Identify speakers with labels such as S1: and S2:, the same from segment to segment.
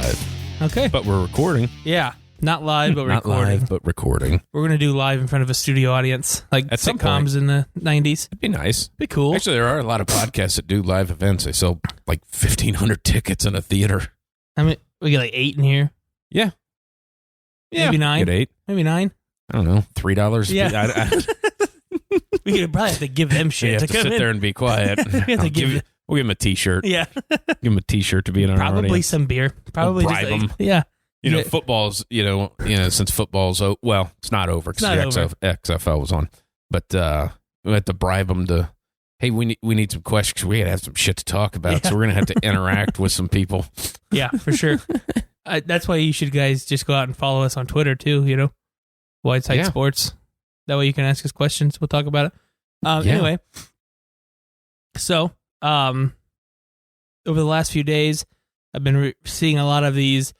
S1: live.
S2: Okay.
S1: But we're recording.
S2: Yeah. Not live, but
S1: Not
S2: recording.
S1: live, but recording.
S2: We're going to do live in front of a studio audience, like
S1: At some
S2: sitcoms in the 90s.
S1: It'd be nice.
S2: Be cool.
S1: Actually, there are a lot of podcasts that do live events. They sell like 1,500 tickets in a theater.
S2: I mean, we get like 8 in here.
S1: Yeah.
S2: Maybe 9.
S1: Get 8.
S2: Maybe 9.
S1: I don't know. $3.
S2: Yeah. We could probably have to give them shit.
S1: You have
S2: to
S1: to
S2: come
S1: sit
S2: in.
S1: there and be quiet.
S2: We have to
S1: We'll give them a T-shirt.
S2: Yeah.
S1: Give them a T-shirt to be in our
S2: Probably
S1: audience.
S2: some beer. Probably
S1: We'll
S2: just
S1: bribe
S2: like,
S1: them.
S2: yeah.
S1: You know,
S2: Yeah.
S1: football's, since football's, well, it's not over because the
S2: over.
S1: XFL was on. But we had to bribe them to, hey, we need some questions. We had to have some shit to talk about.
S2: Yeah.
S1: So we're going to have to interact with some people.
S2: Yeah, for sure. That's why you should guys just go out and follow us on Twitter too, Wideside
S1: Yeah.
S2: Sports. That way you can ask us questions. We'll talk about it. Anyway, so over the last few days, I've been seeing a lot of these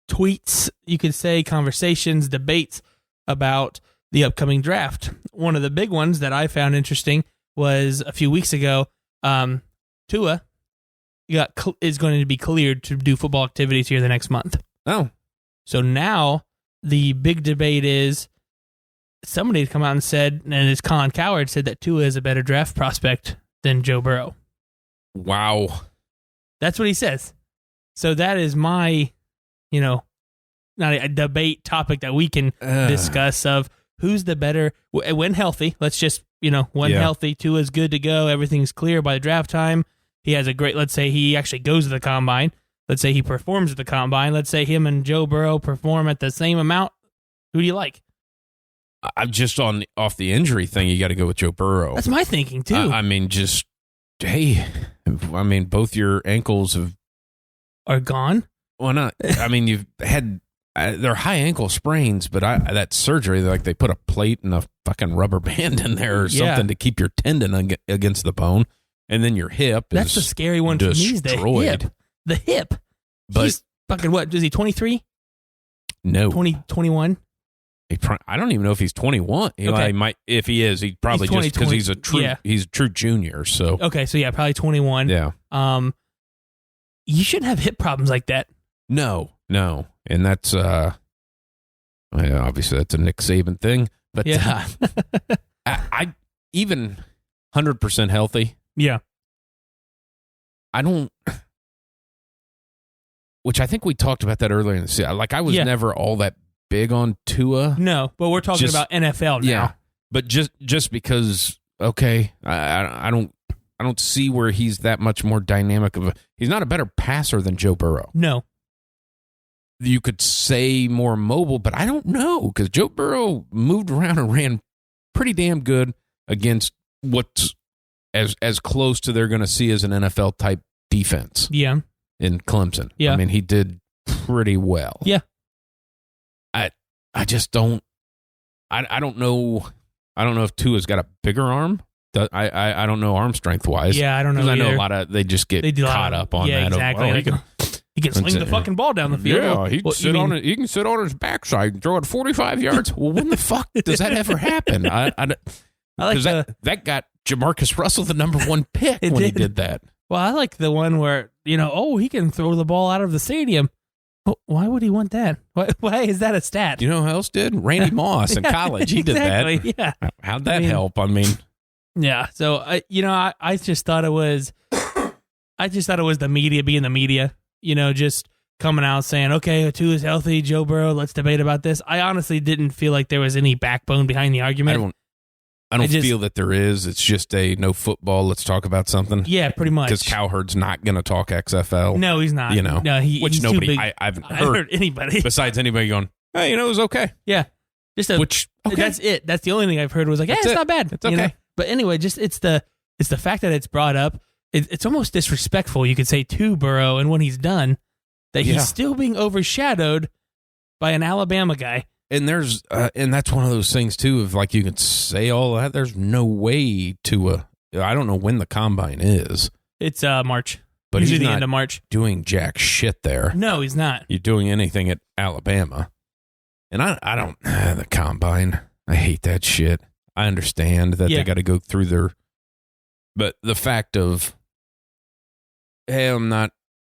S2: tweets, you could say, conversations, debates about the upcoming draft. One of the big ones that I found interesting was a few weeks ago, Tua is going to be cleared to do football activities here the next month.
S1: Oh.
S2: So now the big debate is somebody had come out and said, and it's Colin Cowherd said that Tua is a better draft prospect than Joe Burrow.
S1: Wow.
S2: That's what he says. So that is my, not a debate topic that we can discuss of who's the better, when healthy. Let's just, when healthy, Tua's good to go. Everything's clear by the draft time. He has a great, let's say he actually goes to the combine. Let's say he performs at the combine. Let's say him and Joe Burrow perform at the same amount. Who do you like?
S1: I'm just off the injury thing. You got to go with Joe Burrow.
S2: That's my thinking too.
S1: Both your ankles
S2: are gone.
S1: Well, not. You've had they're high ankle sprains, but that surgery, like they put a plate and a fucking rubber band in there or something to keep your tendon against the bone, and then your hip.
S2: That's the scary one for me. Is the hip. The hip.
S1: But
S2: he's fucking what? Is he 23?
S1: No,
S2: 21.
S1: I don't even know if he's 21.
S2: Okay.
S1: He might. If he is, he's probably just because he's a true junior. So
S2: okay, so probably 21.
S1: Yeah.
S2: You shouldn't have hip problems like that.
S1: No, and that's obviously that's a Nick Saban thing. But
S2: yeah.
S1: I even 100% healthy.
S2: Yeah.
S1: I don't. Which I think we talked about that earlier in the season. Like I was never all that big on Tua.
S2: No, but we're talking about NFL now.
S1: Yeah, but just because, okay, I don't see where he's that much more dynamic he's not a better passer than Joe Burrow.
S2: No.
S1: You could say more mobile, but I don't know because Joe Burrow moved around and ran pretty damn good against what's as close to they're going to see as an NFL type defense.
S2: Yeah.
S1: In Clemson.
S2: Yeah.
S1: He did pretty well.
S2: Yeah.
S1: I just don't. I don't know. I don't know if Tua's got a bigger arm. I don't know arm strength wise.
S2: Yeah, I don't know.
S1: Because I know a lot of they just get caught up on that.
S2: Exactly. He can sling the fucking ball down the field.
S1: Yeah, he can sit on his backside and throw it 45 yards. Well, when the fuck does that ever happen? I like that got Jamarcus Russell the number 1 pick when he did that.
S2: Well, I like the one where he can throw the ball out of the stadium. Well, why would he want that? Why is that a stat?
S1: You know who else did? Randy Moss in college. He did that.
S2: Yeah.
S1: How'd that help?
S2: Yeah. So I just thought it was, the media being the media. Just coming out saying, okay, Tua is healthy, Joe Burrow, let's debate about this. I honestly didn't feel like there was any backbone behind the argument.
S1: I don't feel that there is. It's just a no football. Let's talk about something.
S2: Yeah, pretty much.
S1: Because Cowherd's not going to talk XFL.
S2: No, he's not. No,
S1: which
S2: he's
S1: nobody.
S2: Too big.
S1: I haven't heard
S2: anybody
S1: besides anybody going, hey, it was okay.
S2: Yeah, that's it. That's the only thing I've heard was like, hey, it's not bad.
S1: It's okay.
S2: But anyway, just it's the fact that it's brought up. It's almost disrespectful, you could say, to Burrow and when he's done, that he's still being overshadowed by an Alabama guy.
S1: And there's and that's one of those things too of like you can say all that. There's no way to I don't know when the combine is.
S2: It's March.
S1: But
S2: usually
S1: he's
S2: the end of March.
S1: Doing jack shit there.
S2: No, he's not.
S1: You're doing anything at Alabama. And I don't the combine. I hate that shit. I understand that they got to go through but the fact of, hey, I'm not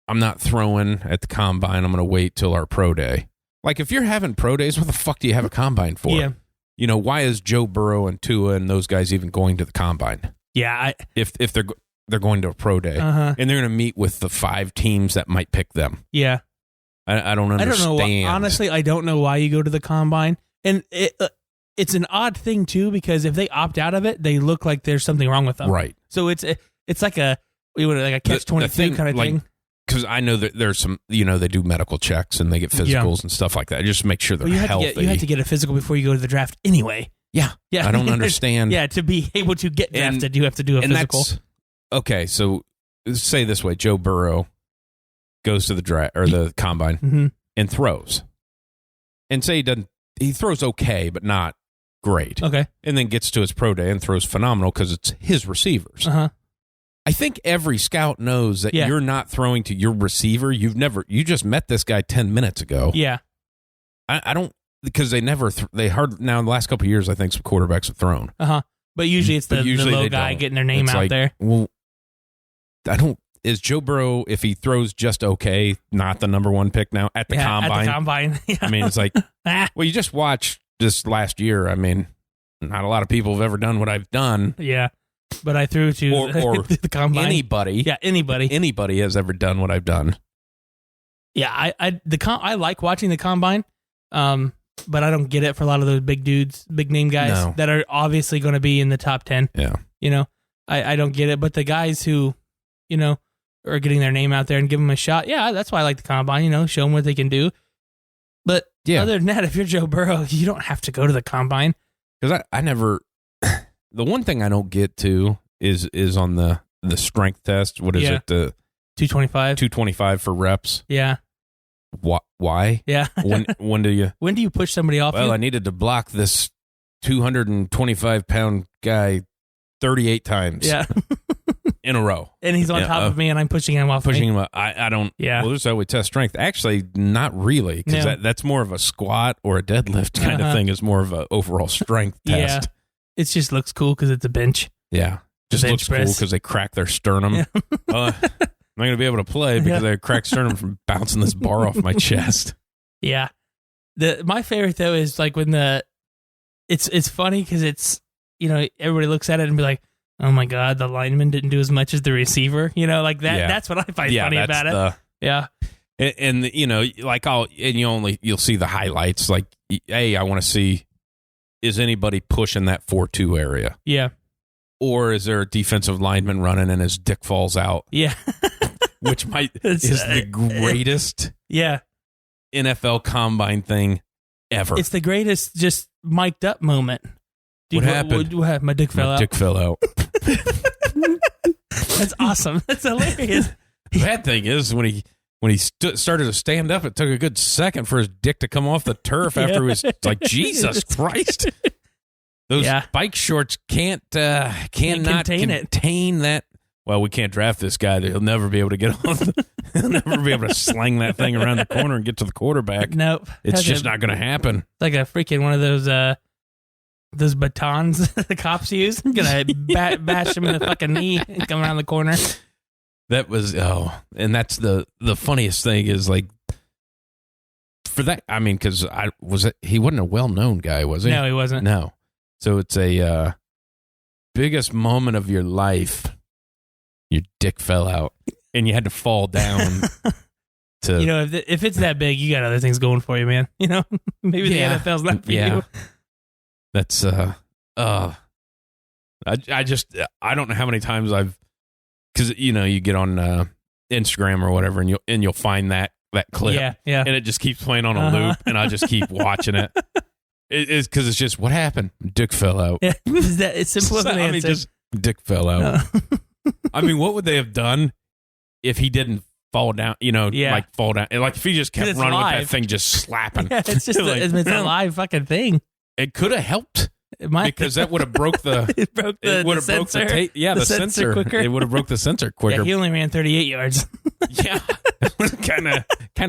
S1: I'm not throwing at the combine. I'm going to wait till our pro day. Like, if you're having pro days, what the fuck do you have a combine for?
S2: Yeah.
S1: You know, why is Joe Burrow and Tua and those guys even going to the combine?
S2: Yeah.
S1: If they're going to a pro day and they're going to meet with the 5 teams that might pick them.
S2: Yeah.
S1: I don't understand.
S2: I don't know. Honestly, I don't know why you go to the combine. And it's an odd thing, too, because if they opt out of it, they look like there's something wrong with them.
S1: Right.
S2: So it's like a catch-22 kind of thing.
S1: Because I know that there's some, you know, they do medical checks and they get physicals and stuff like that. Just make sure they're healthy.
S2: You have to get a physical before you go to the draft anyway.
S1: Yeah. I don't understand.
S2: Yeah, to be able to get drafted, you have to do a physical.
S1: Okay, so say this way. Joe Burrow goes to the draft or the combine and throws. And say he throws okay, but not great.
S2: Okay. And
S1: then gets to his pro day and throws phenomenal because it's his receivers. I think every scout knows that you're not throwing to your receiver. You just met this guy 10 minutes ago.
S2: Yeah.
S1: I don't, because they never, now in the last couple of years, I think some quarterbacks have thrown.
S2: But usually it's the low guy getting their name out there.
S1: Well, is Joe Burrow, if he throws just okay, not the number 1 pick now at the combine?
S2: At the combine. Yeah.
S1: I mean, it's like, well, you just watched this last year. I mean, not a lot of people have ever done what I've done.
S2: Yeah. But I threw to
S1: or
S2: the combine.
S1: Anybody.
S2: Yeah, anybody.
S1: Anybody has ever done what I've done.
S2: Yeah, I like watching the combine, but I don't get it for a lot of those big dudes, big name guys that are obviously going to be in the top 10.
S1: Yeah.
S2: You know, I don't get it. But the guys who, you know, are getting their name out there and give them a shot, yeah, that's why I like the combine, you know, show them what they can do. But other than that, if you're Joe Burrow, you don't have to go to the combine.
S1: Because I never... The one thing I don't get to is on the strength test. What is it?
S2: 225.
S1: 225 for reps.
S2: Yeah.
S1: Why?
S2: Yeah.
S1: When do you
S2: push somebody off?
S1: Well, I needed to block this 225-pound guy 38 times.
S2: Yeah.
S1: In a row.
S2: And he's on top of me, and I'm pushing him off.
S1: Pushing him up. I don't. Yeah. Well, this is how we test strength. Actually, not really, because that's more of a squat or a deadlift kind of thing. Is more of an overall strength test.
S2: Yeah. It just looks cool because it's a bench.
S1: Yeah. Just looks cool because they crack their sternum. Yeah. I'm not going to be able to play because I cracked sternum from bouncing this bar off my chest.
S2: Yeah. My favorite, though, is like when it's funny because it's, you know, everybody looks at it and be like, oh my God, the lineman didn't do as much as the receiver. You know, like that. Yeah. That's what I find funny about it. Yeah.
S1: And you know, like you'll see the highlights. Like, hey, I want to see, is anybody pushing that 4-2 area?
S2: Yeah.
S1: Or is there a defensive lineman running and his dick falls out?
S2: Yeah.
S1: Which is the greatest NFL combine thing ever.
S2: It's the greatest just mic'd up moment.
S1: What happened?
S2: What happened? My dick fell out.
S1: My dick fell out.
S2: That's awesome. That's hilarious.
S1: The bad thing is when he started to stand up, it took a good second for his dick to come off the turf after he was like, Jesus Christ. Those bike shorts cannot contain that. Well, we can't draft this guy. He'll never be able to get on. He'll never be able to sling that thing around the corner and get to the quarterback.
S2: Nope.
S1: It's just not going to happen.
S2: Like a freaking one of those batons the cops use. I'm going to bash him in the fucking knee and come around the corner.
S1: That was, and that's the funniest thing is like, for that, I mean, because he wasn't a well-known guy, was he?
S2: No, he wasn't.
S1: No. So it's a biggest moment of your life, your dick fell out, and you had to fall down to...
S2: You know, if it's that big, you got other things going for you, man. You know? Maybe the NFL's not for you.
S1: That's, I don't know how many times because, you know, you get on Instagram or whatever, and you'll find that clip, and it just keeps playing on a loop, and I just keep watching it. It's because it's just, what happened? Dick fell out. Yeah,
S2: it's simple as an answer.
S1: I mean, just dick fell out. I mean, what would they have done if he didn't fall down? You know, like fall down. Like if he just kept running with that thing, just slapping.
S2: Yeah, it's just like, it's a live fucking thing.
S1: It could have helped. Because that would have broke the
S2: the sensor.
S1: The sensor quicker. It would have broke the sensor quicker.
S2: Yeah, he only ran 38 yards.
S1: Yeah, kind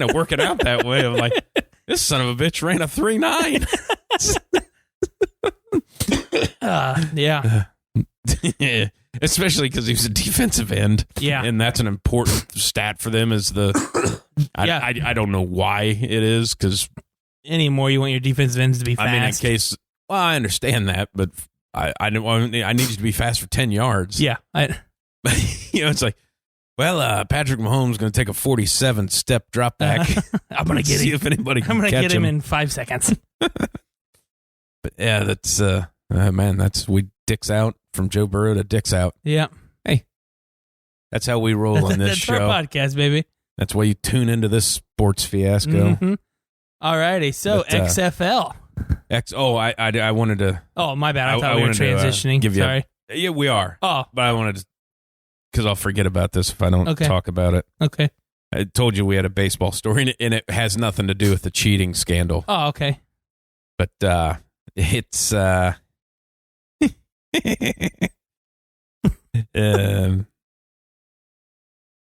S1: of work it out that way. Of like, this son of a bitch ran a 3.9. especially because he's a defensive end.
S2: Yeah.
S1: And that's an important stat for them is I don't know why it is because
S2: anymore you want your defensive ends to be fast.
S1: I mean, in case, well, I understand that, but I need you to be fast for 10 yards.
S2: Yeah.
S1: It's like, well, Patrick Mahomes is going to take a 47-step drop back.
S2: I'm going to get
S1: see
S2: him.
S1: if anybody can
S2: I'm going to
S1: catch
S2: get him in 5 seconds.
S1: But yeah, that's man, we dicks out from Joe Burrow to dicks out.
S2: Yeah.
S1: Hey, that's how we roll on this
S2: that's
S1: show.
S2: Our podcast, baby.
S1: That's why you tune into this sports fiasco.
S2: Mm-hmm. All righty, so but, XFL.
S1: I wanted to.
S2: Oh, my bad. I thought we were transitioning. Sorry.
S1: Yeah, we are.
S2: Oh,
S1: but I wanted to, because I'll forget about this if I don't talk about it.
S2: Okay.
S1: I told you we had a baseball story, and it has nothing to do with the cheating scandal.
S2: Oh, okay.
S1: But it's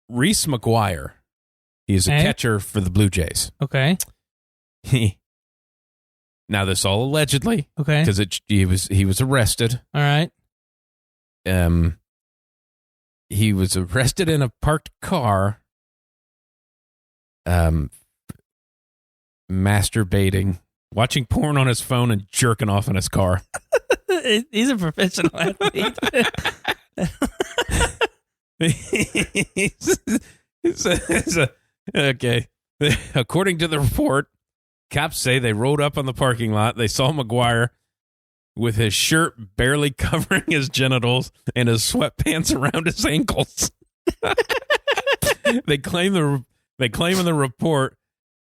S1: Reese McGuire. He's a catcher for the Blue Jays.
S2: Okay.
S1: Now this all allegedly.
S2: Okay.
S1: Because he was arrested.
S2: All right.
S1: He was arrested in a parked car. Masturbating, watching porn on his phone, and jerking off in his car.
S2: He's a professional athlete.
S1: Okay. According to the report, cops say they rolled up on the parking lot. They saw McGuire with his shirt barely covering his genitals and his sweatpants around his ankles. They claim in the report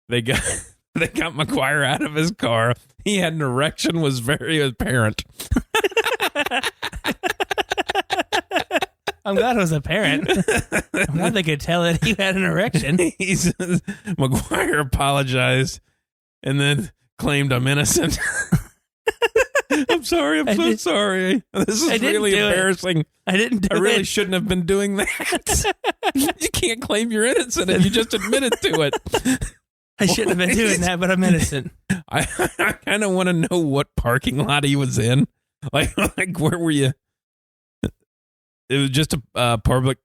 S1: they got McGuire out of his car. He had an erection, was very apparent.
S2: I'm glad it was apparent. I'm glad they could tell that he had an erection.
S1: McGuire apologized and then claimed I'm innocent. I'm sorry. I'm so sorry. This is really embarrassing.
S2: I didn't do it.
S1: I really shouldn't have been doing that. You can't claim you're innocent and you just admitted to it.
S2: I shouldn't have been doing that, but I'm innocent.
S1: I kind of want to know what parking lot he was in. Like where were you? It was just a public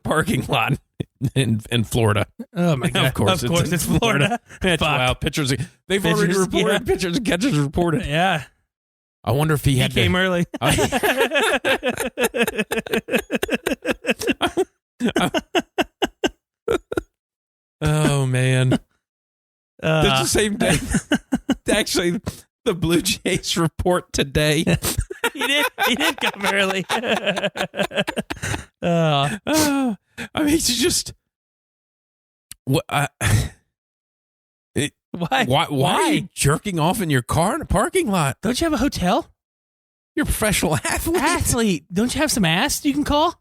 S1: parking lot in Florida.
S2: Oh my god! Of course it's Florida.
S1: Wow, pitchers. They've already reported pitchers and catchers reported.
S2: Yeah.
S1: I wonder if he
S2: came early.
S1: Oh man! It's the same day. Actually, the Blue Jays report today.
S2: He did come early.
S1: I mean, it's just what?
S2: Why?
S1: Why are you jerking off in your car in a parking lot?
S2: Don't you have a hotel?
S1: You're a professional athlete.
S2: Don't you have some ass you can call?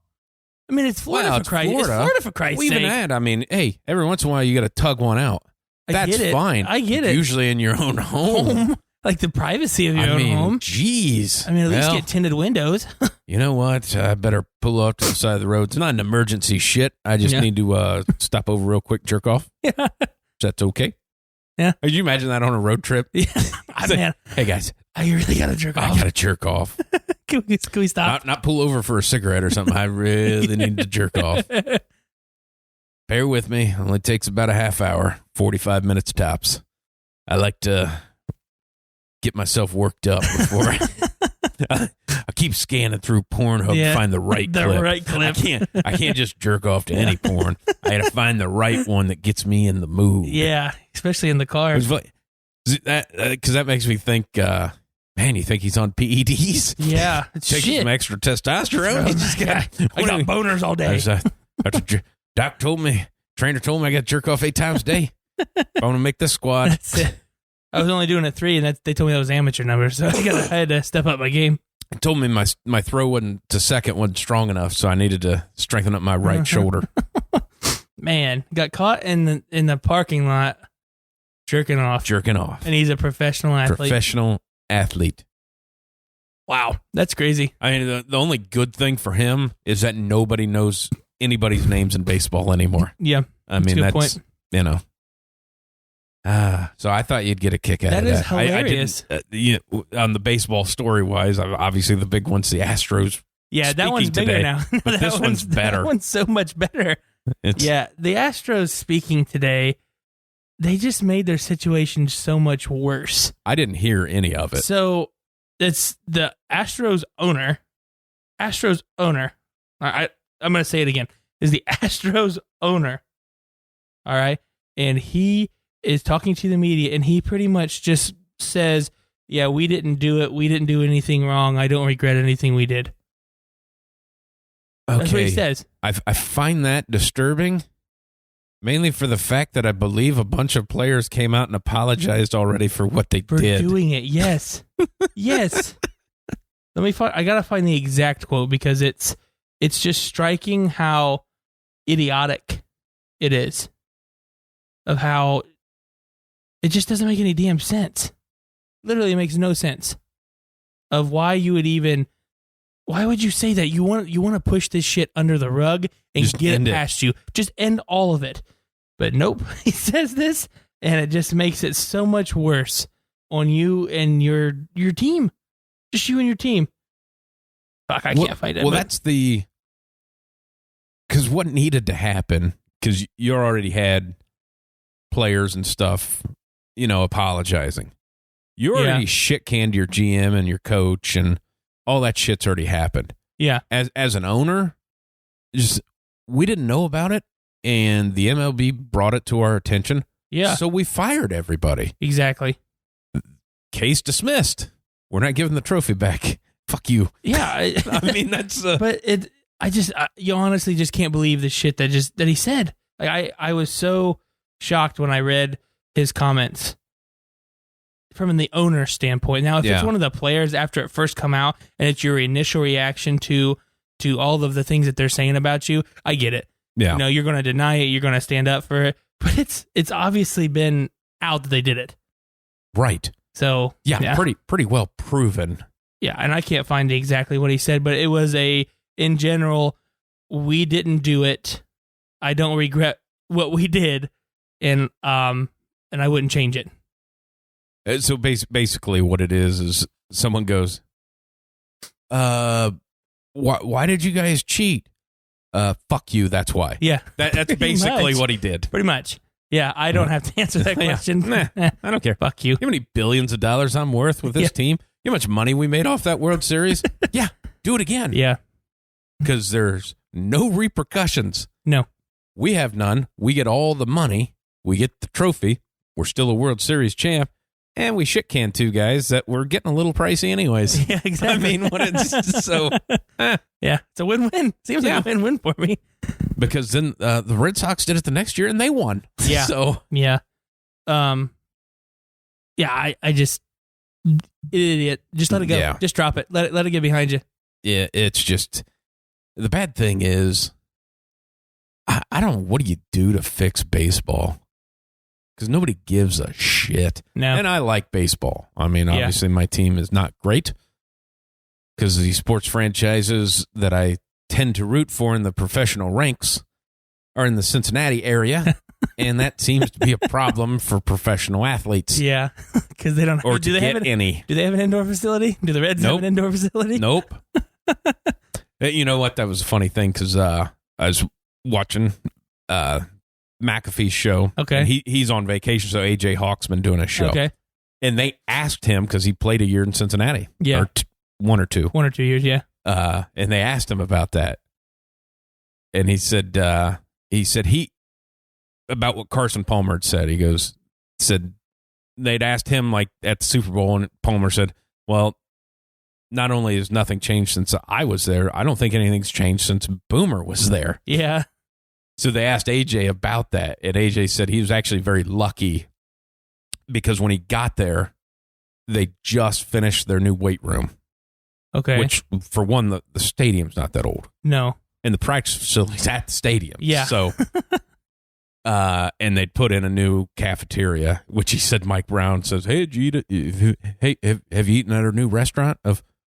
S2: I mean, it's Florida for Christ's sake. It's Florida for Christ's sake.
S1: Even that, I mean, hey, every once in a while you got to tug one out. That's fine.
S2: I get it.
S1: Usually in your own home.
S2: Like the privacy of your own home.
S1: Jeez.
S2: I mean, at least get tinted windows.
S1: You know what? I better pull off to the side of the road. It's not an emergency shit. I just need to stop over real quick, jerk off.
S2: Yeah.
S1: That's okay.
S2: Yeah.
S1: Could you imagine that on a road trip?
S2: Yeah. Man,
S1: hey, guys.
S2: I really got to jerk off.
S1: I got to jerk off.
S2: Can we stop?
S1: Not pull over for a cigarette or something. I really need to jerk off. Bear with me. It only takes about a half hour, 45 minutes tops. I like to get myself worked up before I keep scanning through Pornhub to find the right clip.
S2: Right clip.
S1: I can't just jerk off to any porn. I got to find the right one that gets me in the mood.
S2: Yeah, especially in the car.
S1: Because that makes me think, man, you think he's on PEDs?
S2: Yeah.
S1: Takes some extra testosterone.
S2: I got boners all day.
S1: Trainer told me I got to jerk off 8 times a day. If I want to make this squad.
S2: That's it. I was only doing it 3, and they told me that was amateur numbers, so I had to step up my game.
S1: They told me my throw to second wasn't strong enough, so I needed to strengthen up my right shoulder.
S2: Man, got caught in the parking lot jerking off. And he's a professional athlete. Wow, that's crazy.
S1: I mean, the only good thing for him is that nobody knows anybody's names in baseball anymore.
S2: Yeah,
S1: I mean, that's point. So I thought you'd get a kick out of that.
S2: That is hilarious.
S1: On the baseball story-wise, obviously the big one's the Astros
S2: Yeah, that one's bigger
S1: today,
S2: now.
S1: But this one's better.
S2: That one's so much better. Yeah, the Astros speaking today, they just made their situation so much worse.
S1: I didn't hear any of it.
S2: So it's the Astros owner. I'm going to say it again. Is the Astros owner. All right. And he is talking to the media, and he pretty much just says, yeah, we didn't do it. We didn't do anything wrong. I don't regret anything we did.
S1: Okay.
S2: That's what he says.
S1: I find that disturbing, mainly for the fact that I believe a bunch of players came out and apologized already for what they
S2: For
S1: did.
S2: doing it, yes. Yes. Let me find. I gotta find the exact quote because it's just striking how idiotic it is. Of how it just doesn't make any damn sense. Literally, it makes no sense. Of why you would even. Why would you say that? You want to push this shit under the rug and
S1: Just
S2: get
S1: end
S2: it
S1: it.
S2: past you. Just end all of it. But nope, he says this, and it just makes it so much worse on you and your team. Just you and your team. Fuck, I can't find it.
S1: Well,
S2: but-
S1: that's the... Because what needed to happen, because you already had players and stuff, apologizing. You already shit-canned your GM and your coach, and all that shit's already happened.
S2: Yeah.
S1: As an owner, we didn't know about it, and the MLB brought it to our attention.
S2: Yeah.
S1: So we fired everybody.
S2: Exactly.
S1: Case dismissed. We're not giving the trophy back. Fuck you.
S2: Yeah.
S1: I mean, that's...
S2: But you honestly just can't believe the shit that he said. Like, I was so shocked when I read his comments from the owner standpoint. Now, if it's one of the players after it first come out and it's your initial reaction to all of the things that they're saying about you, I get it.
S1: Yeah.
S2: You're going to deny it. You're going to stand up for it. But it's obviously been out that they did it.
S1: Right.
S2: So
S1: yeah. pretty well proven.
S2: Yeah, and I can't find exactly what he said, but it was in general, we didn't do it. I don't regret what we did, and I wouldn't change it.
S1: So basically what it is someone goes, why did you guys cheat? Fuck you, that's why.
S2: Yeah.
S1: That's basically what he did.
S2: Pretty much. Yeah, I don't have to answer that question.
S1: Nah, I don't care.
S2: Fuck you.
S1: You know how many billions of dollars I'm worth with this team? You know how much money we made off that World Series? Yeah, do it again.
S2: Yeah.
S1: Because there's no repercussions.
S2: No.
S1: We have none. We get all the money. We get the trophy. We're still a World Series champ. And we shit can two guys that were getting a little pricey anyways.
S2: Yeah, exactly.
S1: I mean, so...
S2: Yeah, it's a win-win. Seems like a win-win for me.
S1: Because then the Red Sox did it the next year and they won.
S2: Yeah.
S1: So...
S2: Yeah. Yeah, I just... Idiot. Just let it go.
S1: Yeah.
S2: Just drop it. Let it get behind you.
S1: Yeah, it's just... The bad thing is... I don't know, what do you do to fix baseball? Because nobody gives a shit.
S2: No.
S1: And I like baseball. I mean, obviously my team is not great because the sports franchises that I tend to root for in the professional ranks are in the Cincinnati area, and that seems to be a problem for professional athletes.
S2: Yeah, because they don't.
S1: Or
S2: do
S1: to
S2: they
S1: get
S2: have
S1: any.
S2: Do they have an indoor facility? Do the Reds have an indoor facility?
S1: Nope. You know what? That was a funny thing because I was watching McAfee's show.
S2: Okay.
S1: And he's on vacation, so AJ Hawk's been doing a show.
S2: Okay.
S1: And they asked him, because he played a year in Cincinnati.
S2: Yeah.
S1: Or 1 or 2.
S2: 1 or 2 years, yeah.
S1: And they asked him about that. And he said about what Carson Palmer had said, they'd asked him like at the Super Bowl, and Palmer said, well, not only has nothing changed since I was there, I don't think anything's changed since Boomer was there.
S2: Yeah.
S1: So they asked AJ about that, and AJ said he was actually very lucky because when he got there, they just finished their new weight room.
S2: Okay.
S1: Which, for one, the stadium's not that old.
S2: No.
S1: And the practice facility's at the stadium.
S2: Yeah.
S1: So, and they'd put in a new cafeteria, which he said Mike Brown says, hey, have you eaten at our new restaurant?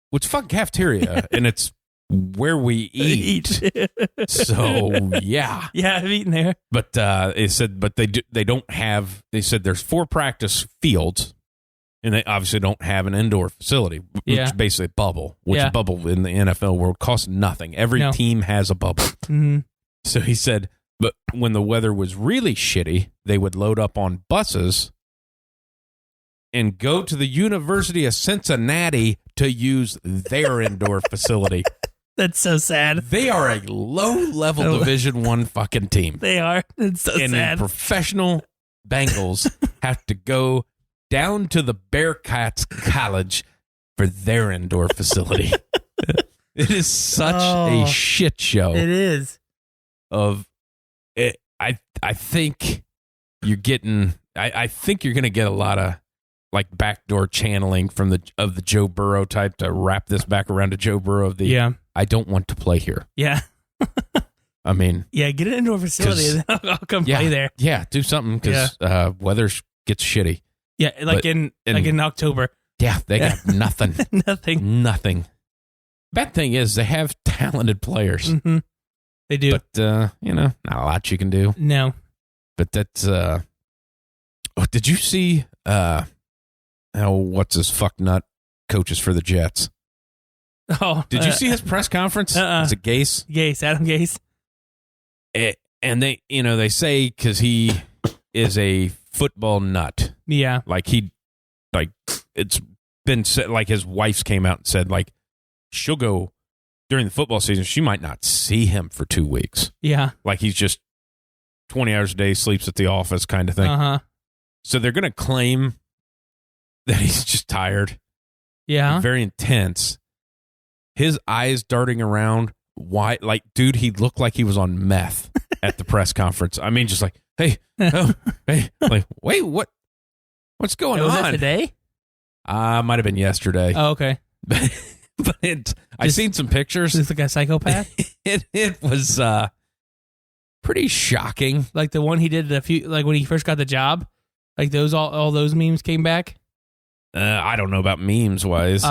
S1: What's fucking cafeteria? And it's where we eat. So, yeah.
S2: Yeah, I've eaten there.
S1: But they said, they don't have, they said there's 4 practice fields, And they obviously don't have an indoor facility, which
S2: Yeah.
S1: is basically a bubble, which
S2: Yeah.
S1: a bubble in the NFL world costs nothing. Every
S2: No.
S1: team has a bubble.
S2: Mm-hmm.
S1: So he said, but when the weather was really shitty, they would load up on buses and go to the University of Cincinnati to use their indoor facility.
S2: That's so sad.
S1: They are a low-level Division I fucking team.
S2: They are. It's so
S1: And
S2: sad.
S1: the professional Bengals have to go down to the Bearcats College for their indoor facility. It is such a shit show.
S2: It is.
S1: Of it, I think you're getting. I think you're going to get a lot of like backdoor channeling from the Joe Burrow type to wrap this back around to Joe Burrow. I don't want to play here.
S2: Yeah.
S1: I mean,
S2: yeah, get an indoor facility and then I'll come play there.
S1: Yeah, do something because weather gets shitty.
S2: Yeah, like in October.
S1: Yeah, they got nothing.
S2: Nothing.
S1: Bad thing is they have talented players.
S2: Mm-hmm. They do.
S1: But, not a lot you can do.
S2: No.
S1: But that's, did you see, what's his fuck nut coaches for the Jets?
S2: Oh.
S1: Did you see his press conference? Is it Gase?
S2: Gase, Adam Gase.
S1: And they, they say because he is a football nut.
S2: Yeah.
S1: It's been said, like his wife's came out and said, like, she'll go during the football season. She might not see him for 2 weeks.
S2: Yeah.
S1: Like he's just 20 hours a day, sleeps at the office kind of thing.
S2: Uh-huh.
S1: So they're going to claim that he's just tired.
S2: Yeah.
S1: Very intense. His eyes darting around. Why? Like, dude, he looked like he was on meth at the press conference. I mean, just like, hey, hey, like, wait, what's going on?
S2: Was that today?
S1: Might have been yesterday.
S2: Oh, okay.
S1: But I seen some pictures.
S2: Just like a psychopath?
S1: It was pretty shocking.
S2: Like the one he did when he first got the job? Like those all those memes came back?
S1: I don't know about memes wise.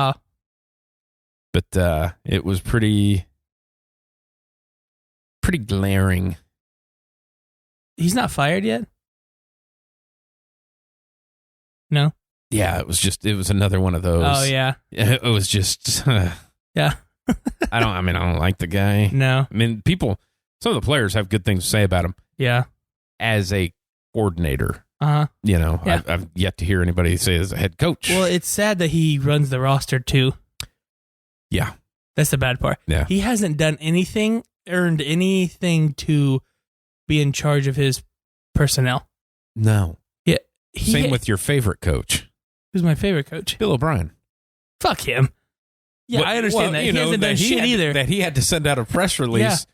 S1: But it was pretty glaring.
S2: He's not fired yet? No?
S1: Yeah, it was another one of those.
S2: Oh, yeah.
S1: It was just
S2: yeah.
S1: I don't like the guy.
S2: No.
S1: I mean, some of the players have good things to say about him.
S2: Yeah.
S1: As a coordinator.
S2: Uh-huh.
S1: Yeah. I've yet to hear anybody say as a head coach.
S2: Well, it's sad that he runs the roster too.
S1: Yeah.
S2: That's the bad part.
S1: Yeah.
S2: He hasn't done anything, earned anything to be in charge of his personnel.
S1: No.
S2: Yeah.
S1: Same with your favorite coach.
S2: Who's my favorite coach?
S1: Bill O'Brien.
S2: Fuck him. Yeah, I understand that. He hasn't done shit either.
S1: That he had to send out a press release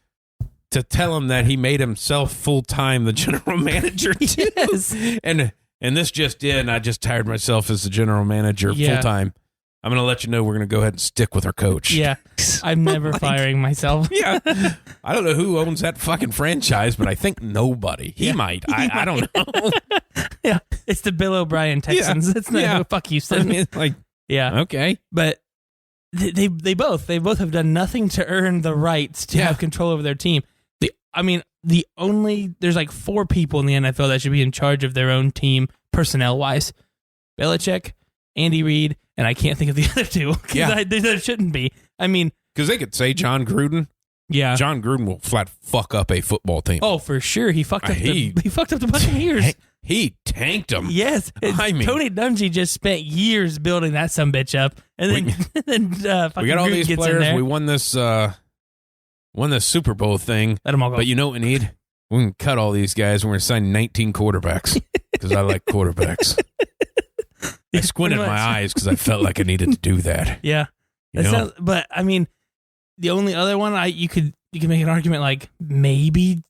S1: to tell him that he made himself full-time the general manager too.
S2: Yes.
S1: And this just in, I just hired myself as the general manager full-time. I'm going to let you know we're going to go ahead and stick with our coach.
S2: Yeah. I'm never firing myself.
S1: Yeah. I don't know who owns that fucking franchise, but I think nobody. He might. I don't know.
S2: Yeah. It's the Bill O'Brien Texans. It's not fuck Houston.
S1: I mean,
S2: yeah.
S1: Okay.
S2: But they both have done nothing to earn the rights to have control over their team. There's like 4 people in the NFL that should be in charge of their own team personnel-wise. Belichick, Andy Reid, and I can't think of the other 2. Yeah. There shouldn't be. I mean...
S1: Because they could say John Gruden.
S2: Yeah.
S1: John Gruden will flat fuck up a football team.
S2: Oh, for sure. He fucked up the Buccaneers.
S1: He tanked them.
S2: Yes. Tony Dungy just spent years building that sumbitch up. And then fucking
S1: we got all
S2: Gruden
S1: these
S2: gets
S1: players.
S2: in there.
S1: We won this Super Bowl thing.
S2: Let them all go.
S1: But you know what we need? We can cut all these guys and we're going to sign 19 quarterbacks because I like quarterbacks. I squinted my eyes because I felt like I needed to do that.
S2: Yeah. But, I mean, the only other one you could make an argument like maybe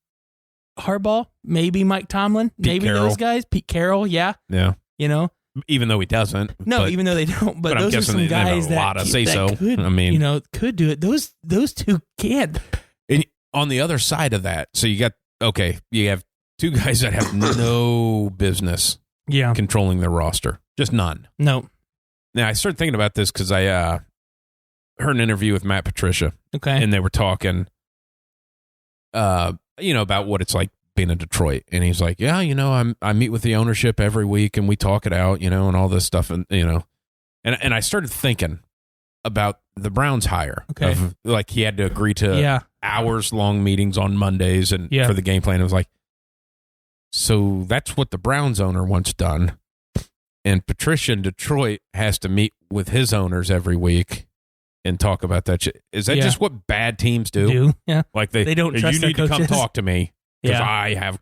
S2: Harbaugh, maybe Mike Tomlin, maybe those guys. Pete Carroll, yeah.
S1: Yeah.
S2: Even
S1: though he doesn't.
S2: No, even though they don't. But those are some guys that could, could do it. Those 2 can't.
S1: And on the other side of that, so you have 2 guys that have no business controlling their roster. Just none.
S2: No.
S1: Now, I started thinking about this because I heard an interview with Matt Patricia.
S2: Okay.
S1: And they were talking, about what it's like being in Detroit. And he's like, yeah, I meet with the ownership every week and we talk it out, and all this stuff. And, and I started thinking about the Browns hire.
S2: Okay.
S1: Of, like, he had to agree to hours-long meetings on Mondays and for the game plan. It was like, so that's what the Browns owner wants done. And Patricia in Detroit has to meet with his owners every week and talk about that shit. Is that just what bad teams do?
S2: Yeah.
S1: Like they
S2: don't trust
S1: you
S2: their
S1: need to come
S2: coaches.
S1: talk to me because I have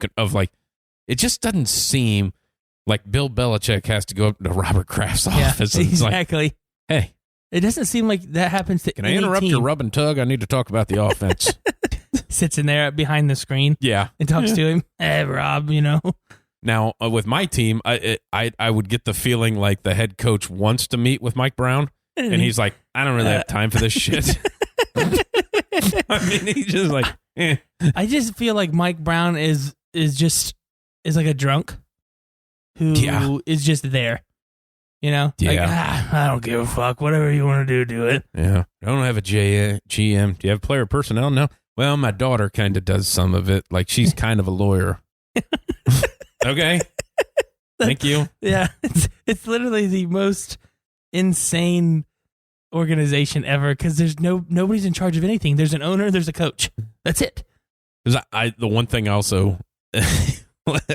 S1: it just doesn't seem like Bill Belichick has to go up to Robert Kraft's office and
S2: exactly.
S1: like, hey,
S2: it doesn't seem like that happens to
S1: can I
S2: any
S1: interrupt
S2: team.
S1: your rub and tug? I need to talk about the offense.
S2: Sits in there behind the screen.
S1: Yeah.
S2: And talks to him. Hey, Rob,
S1: Now, with my team, I would get the feeling like the head coach wants to meet with Mike Brown, and he's like, I don't really have time for this shit. I mean, he's just like, eh.
S2: I just feel like Mike Brown is like a drunk who is just there. Like, I don't give a fuck. Whatever you want to do it.
S1: Yeah. I don't have a GM. Do you have player personnel? No. Well, my daughter kind of does some of it. Like, she's kind of a lawyer. Okay. Thank you.
S2: Yeah. It's literally the most insane organization ever because there's nobody's in charge of anything. There's an owner, there's a coach. That's it.
S1: Because the one thing also was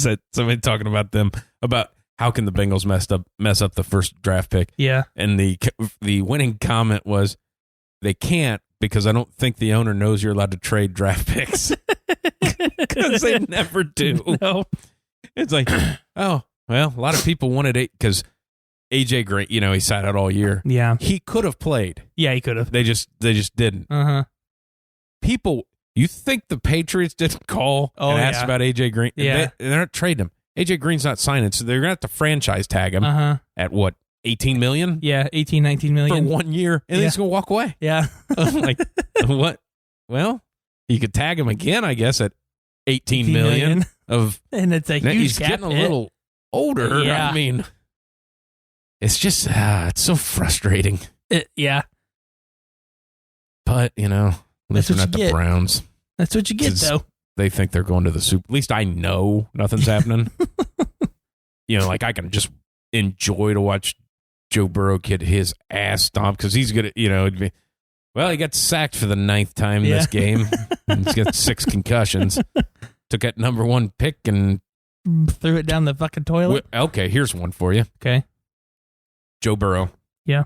S1: that somebody talking about them about how can the Bengals mess up the first draft pick?
S2: Yeah.
S1: And the winning comment was they can't because I don't think the owner knows you're allowed to trade draft picks because they never do.
S2: No.
S1: It's like, oh, well, a lot of people wanted it because AJ Green, he sat out all year.
S2: Yeah.
S1: He could have played.
S2: Yeah, he could have.
S1: They just didn't.
S2: Uh-huh.
S1: People, you think the Patriots didn't call and ask about AJ Green?
S2: Yeah.
S1: They're not trading him. AJ Green's not signing, so they're going to have to franchise tag him at what, $18 million?
S2: Yeah, 18, 19 million.
S1: For 1 year, and then he's going to walk away.
S2: Yeah.
S1: Like, what? Well, you could tag him again, I guess, at $18 million.
S2: And it's a huge
S1: he's
S2: cap
S1: getting a little older.
S2: Yeah.
S1: I mean, it's just, it's so frustrating.
S2: Yeah.
S1: But, at least we're not the Browns.
S2: That's what you get, though.
S1: They think they're going to the Super. At least I know nothing's happening. Like I can just enjoy to watch Joe Burrow get his ass stomped because he's good at, it'd be, well, he got sacked for the 9th time in this game. He's got 6 concussions. Took that number 1 pick and
S2: threw it down the fucking toilet.
S1: Okay, here's one for you.
S2: Okay.
S1: Joe Burrow.
S2: Yeah.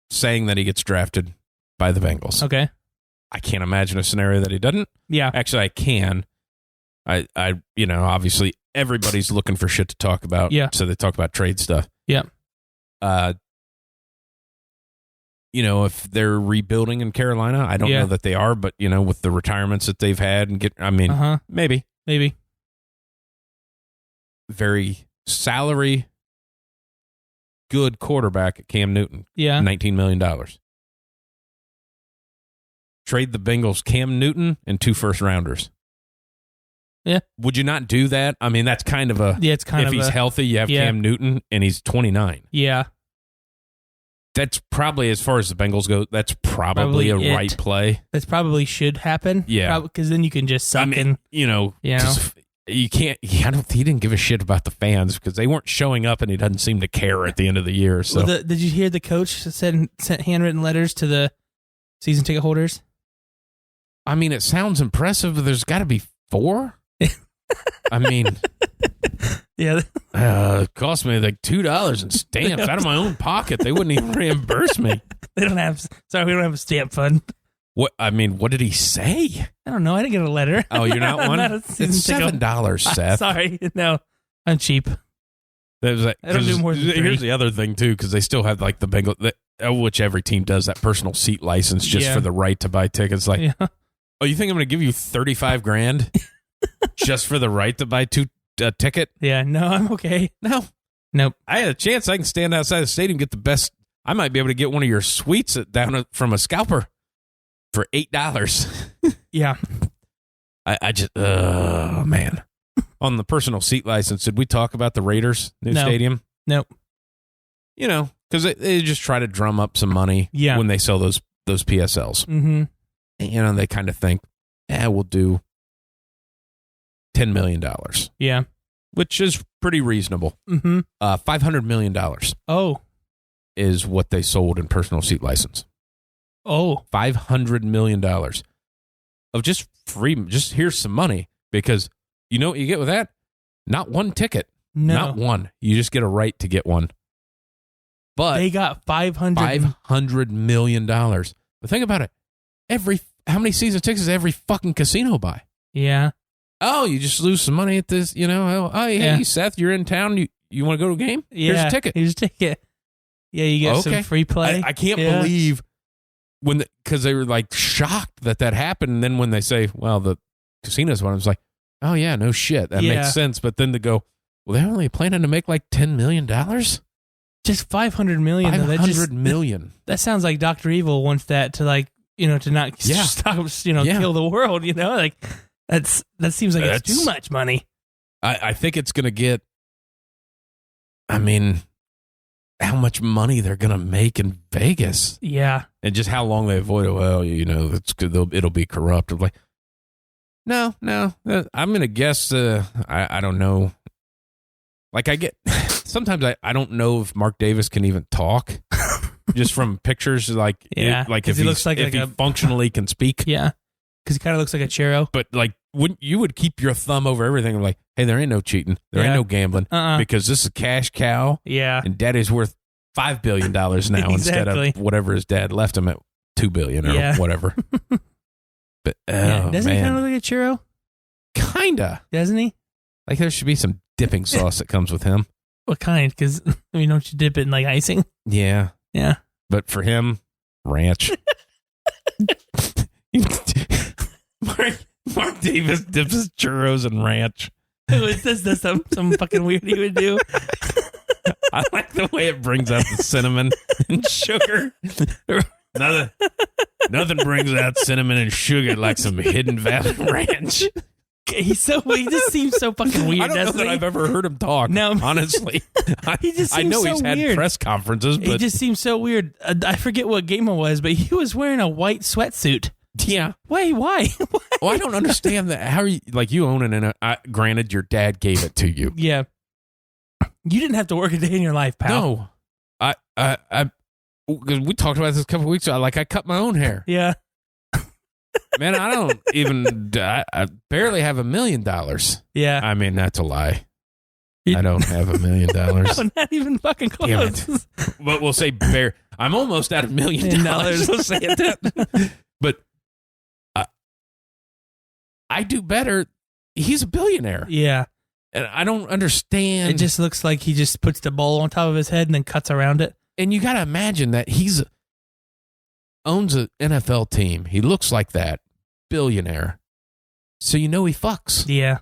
S1: Saying that he gets drafted by the Bengals.
S2: Okay.
S1: I can't imagine a scenario that he doesn't.
S2: Yeah.
S1: Actually, I can. I obviously everybody's looking for shit to talk about.
S2: Yeah.
S1: So they talk about trade stuff.
S2: Yeah.
S1: If they're rebuilding in Carolina, I don't know that they are, but with the retirements that they've had and maybe. Very salary good quarterback at Cam Newton.
S2: Yeah.
S1: $19 million. Trade the Bengals Cam Newton and 2 first-rounders.
S2: Yeah.
S1: Would you not do that? I mean, that's kind of a...
S2: Yeah, it's kind
S1: if
S2: of
S1: he's healthy, you have Cam Newton, and he's 29.
S2: Yeah.
S1: That's probably, as far as the Bengals go, that's probably a right play.
S2: That's probably should happen.
S1: Yeah.
S2: Because then you can just suck in.
S1: You can't... he didn't give a shit about the fans because they weren't showing up, and he doesn't seem to care at the end of the year. So,
S2: did you hear the coach sent handwritten letters to the season ticket holders?
S1: I mean, it sounds impressive, but there's got to be 4. I mean,
S2: yeah,
S1: it cost me like $2 in stamps out of my own pocket. They wouldn't even reimburse me.
S2: We don't have a stamp fund.
S1: What? I mean, what did he say?
S2: I don't know. I didn't get a letter.
S1: Oh, you're not one?
S2: It's
S1: $7, Seth.
S2: Sorry. No, I'm cheap.
S1: That was like,
S2: I don't do more than 3.
S1: Here's the other thing, too, because they still have like the Bengals, which every team does, that personal seat license just for the right to buy tickets. Like, oh, you think I'm going to give you $35,000 just for the right to buy 2 ticket?
S2: Yeah, no, I'm okay.
S1: No.
S2: Nope.
S1: I had a chance. I can stand outside the stadium, get the best. I might be able to get one of your suites from a scalper for $8.
S2: Yeah.
S1: I just, oh, man. On the personal seat license, did we talk about the Raiders' new stadium?
S2: Nope.
S1: Because they just try to drum up some money when they sell those PSLs.
S2: Mm-hmm.
S1: And, they kind of think, we'll do $10 million,
S2: Yeah.
S1: which is pretty reasonable.
S2: Mm-hmm.
S1: $500 million
S2: Oh.
S1: is what they sold in personal seat license.
S2: Oh.
S1: $500 million of just free, just here's some money, because you know what you get with that? Not one ticket.
S2: No.
S1: Not one. You just get a right to get one. But
S2: they got
S1: $500 million. But think about it. How many season tickets does every fucking casino buy?
S2: Yeah.
S1: Oh, you just lose some money at this, you know. Oh, hey, Seth, you're in town. You want to go to a game?
S2: Yeah.
S1: Here's a ticket.
S2: Here's a ticket. Yeah, you get some free play.
S1: I can't believe because they were like shocked that happened. And then when they say, well, the casinos one, I was like, oh, yeah, no shit. That makes sense. But then to go, well, they're only planning to make like $10 million?
S2: Just $500 million.
S1: $500 million.
S2: That sounds like Dr. Evil wants that to like, to not stop, kill the world, like that seems like it's too much money.
S1: I think it's going to get, how much money they're going to make in Vegas.
S2: Yeah.
S1: And just how long they avoid it. Well, it's good. It'll be corrupt. I'm like, no. I'm going to guess, I don't know. Like sometimes I don't know if Mark Davis can even talk just from pictures. Like, if he looks if he functionally can speak.
S2: Yeah. Because he kind of looks like a churro.
S1: But like, you would keep your thumb over everything and like, hey, there ain't no cheating. There ain't no gambling because this is a cash cow.
S2: Yeah.
S1: And daddy's worth $5 billion now instead of whatever his dad left him at $2 billion or whatever. But
S2: doesn't he kind of look like a churro?
S1: Kinda.
S2: Doesn't he?
S1: Like there should be some dipping sauce that comes with him.
S2: What kind? Because don't you dip it in like icing?
S1: Yeah.
S2: Yeah.
S1: But for him, ranch. Mark Davis dips his churros in ranch.
S2: That's some fucking weird he would do.
S1: I like the way it brings out the cinnamon and sugar. Nothing brings out cinnamon and sugar like some Hidden Valley ranch.
S2: He just seems so fucking weird.
S1: I don't know that I've ever heard him talk. No, honestly, I know he's had press conferences, but
S2: he just seems so weird. I forget what game it was, but he was wearing a white sweatsuit.
S1: Yeah.
S2: Wait, why?
S1: Well, I don't understand that. How are you? Like you own it, and granted, your dad gave it to you.
S2: Yeah. You didn't have to work a day in your life, pal.
S1: No, because we talked about this a couple of weeks ago. Like I cut my own hair.
S2: Yeah.
S1: Man, I don't even. I barely have $1 million.
S2: Yeah.
S1: That's a lie. I don't have $1 million.
S2: No, not even fucking close.
S1: Damn it. But we'll say I'm almost at $1 million. We'll say it that. But I do better. He's a billionaire.
S2: Yeah.
S1: And I don't understand.
S2: It just looks like he just puts the bowl on top of his head and then cuts around it.
S1: And you got to imagine that owns an NFL team. He looks like that. Billionaire. So he fucks.
S2: Yeah.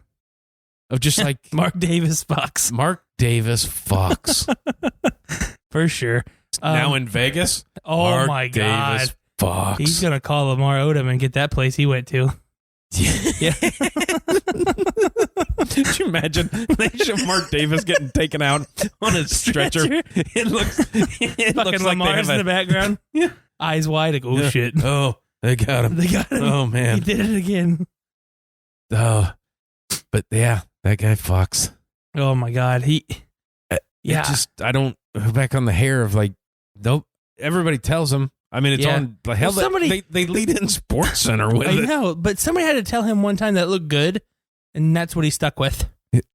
S1: Of just like
S2: Mark Davis fucks.
S1: Mark Davis fucks.
S2: For sure.
S1: Now in Vegas.
S2: Oh
S1: Mark
S2: my God.
S1: Davis fucks.
S2: He's going to call Lamar Odom and get that place he went to. Yeah.
S1: Could you imagine? They show Mark Davis getting taken out on a stretcher. It looks
S2: fucking
S1: like
S2: Lamar's in the background. Yeah. Eyes wide, like, oh shit.
S1: Oh, they got him. Oh man.
S2: He did it again.
S1: Oh. But yeah, that guy fucks.
S2: Oh my God.
S1: I don't back on the hair of like, nope. Everybody tells him. It's on the hell. They lead in Sports Center with it.
S2: I know, but somebody had to tell him one time that it looked good, and that's what he stuck with.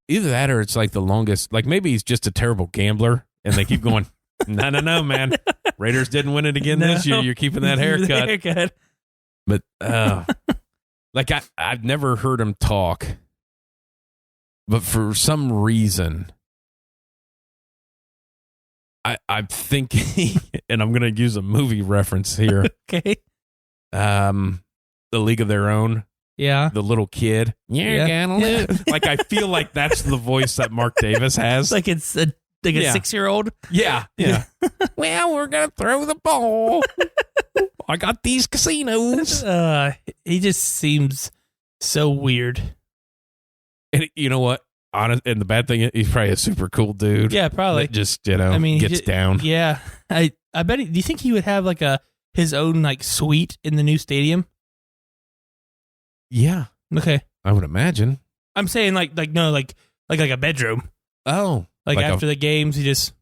S1: Either that or it's like the longest. Like maybe he's just a terrible gambler, and they keep going. No, man. Raiders didn't win it again this year. You're keeping that haircut. But like I've never heard him talk, but for some reason. I'm thinking, and I'm going to use a movie reference here.
S2: Okay.
S1: The League of Their Own.
S2: Yeah.
S1: The little kid. You're gonna live. Like, I feel like that's the voice that Mark Davis has.
S2: Like it's a 6-year-old.
S1: Yeah. Yeah. Well, we're going to throw the ball. I got these casinos.
S2: He just seems so weird.
S1: And you know what? And the bad thing is he's probably a super cool dude.
S2: Yeah, probably.
S1: That just, gets down.
S2: Yeah. I bet do you think he would have like his own like suite in the new stadium?
S1: Yeah.
S2: Okay.
S1: I would imagine.
S2: I'm saying like a bedroom.
S1: Oh,
S2: Like after the games, he just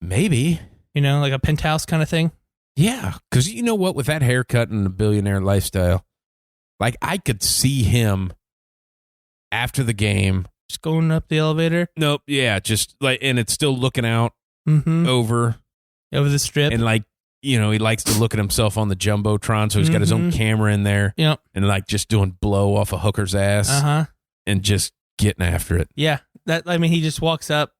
S1: maybe
S2: like a penthouse kind of thing.
S1: Yeah, because you know what, with that haircut and the billionaire lifestyle, like I could see him after the game
S2: just going up the elevator.
S1: Nope, yeah, just like, and it's still looking out over
S2: the strip,
S1: and like he likes to look at himself on the jumbotron, so he's got his own camera in there.
S2: Yep,
S1: and like just doing blow off a hooker's ass, and just getting after it.
S2: Yeah, he just walks up,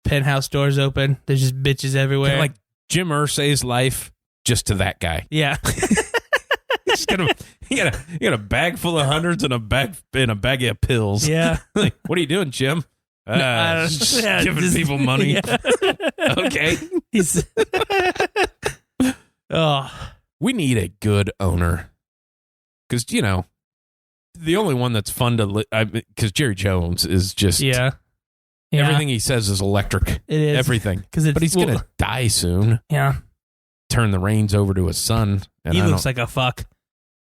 S2: penthouse doors open. There's just bitches everywhere.
S1: Kinda like Jim Irsay's life, just to that guy.
S2: Yeah.
S1: He's he got a bag full of hundreds and a bag of pills.
S2: Yeah.
S1: Like, what are you doing, Jim? Giving people money.
S2: Yeah.
S1: Okay. We need a good owner. Because, the only one that's fun to because Jerry Jones is just everything he says is electric.
S2: It is
S1: everything. But he's gonna die soon.
S2: Yeah,
S1: turn the reins over to his son. And
S2: he looks like a fuck.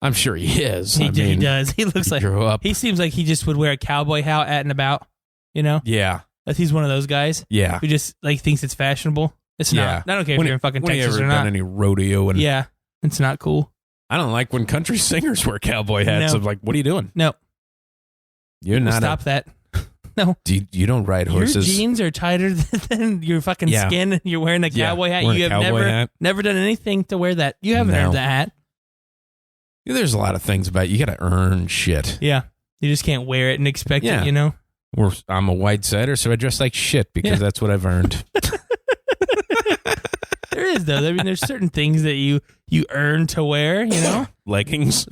S1: I'm sure he is.
S2: He does. He looks like
S1: grew up.
S2: He seems like he just would wear a cowboy hat at and about.
S1: Yeah,
S2: that he's one of those guys.
S1: Yeah,
S2: who just like thinks it's fashionable. It's not. I don't care if you're in fucking Texas or not.
S1: Done any rodeo? And
S2: yeah, it's not cool.
S1: I don't like when country singers wear cowboy hats.
S2: No.
S1: I'm like, what are you doing?
S2: No.
S1: You're not.
S2: Stop that. No.
S1: You don't ride horses.
S2: Your jeans are tighter than your fucking skin, and you're wearing a cowboy hat. You have never done anything to wear that. You haven't earned that hat.
S1: Yeah, there's a lot of things about it. You got to earn shit.
S2: Yeah. You just can't wear it and expect it,
S1: I'm a Widesider, so I dress like shit because that's what I've earned.
S2: There is, though. I mean, there's certain things that you earn to wear,
S1: Leggings.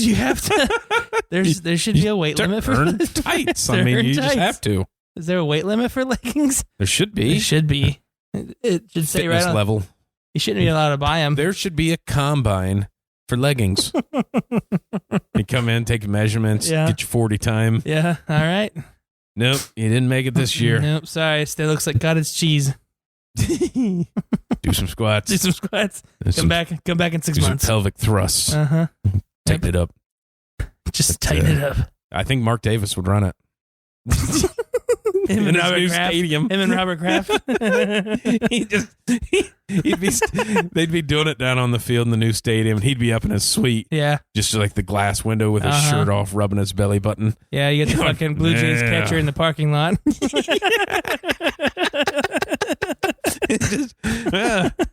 S2: You have to. There should be a weight limit for
S1: earn tights. I mean, you just have to.
S2: Is there a weight limit for leggings?
S1: There should be.
S2: There should be. It should say
S1: Fitness
S2: right on
S1: level.
S2: You shouldn't be allowed to buy them.
S1: There should be a combine for leggings. You come in, take measurements, get your 40 time.
S2: Yeah, all right.
S1: Nope, you didn't make it this year.
S2: Nope, sorry. It still looks like cottage cheese.
S1: Do some squats.
S2: Come back in 6 months.
S1: Some pelvic thrusts. Tighten it up.
S2: Just tighten it up.
S1: I think Mark Davis would run it.
S2: Him
S1: in
S2: and
S1: his
S2: Robert
S1: new
S2: Kraft.
S1: stadium.
S2: Him and Robert Kraft.
S1: They'd be doing it down on the field in the new stadium, and he'd be up in his suite.
S2: Yeah.
S1: Just like the glass window with his shirt off, rubbing his belly button.
S2: Yeah, you get the fucking Blue Jays catcher in the parking lot.
S1: You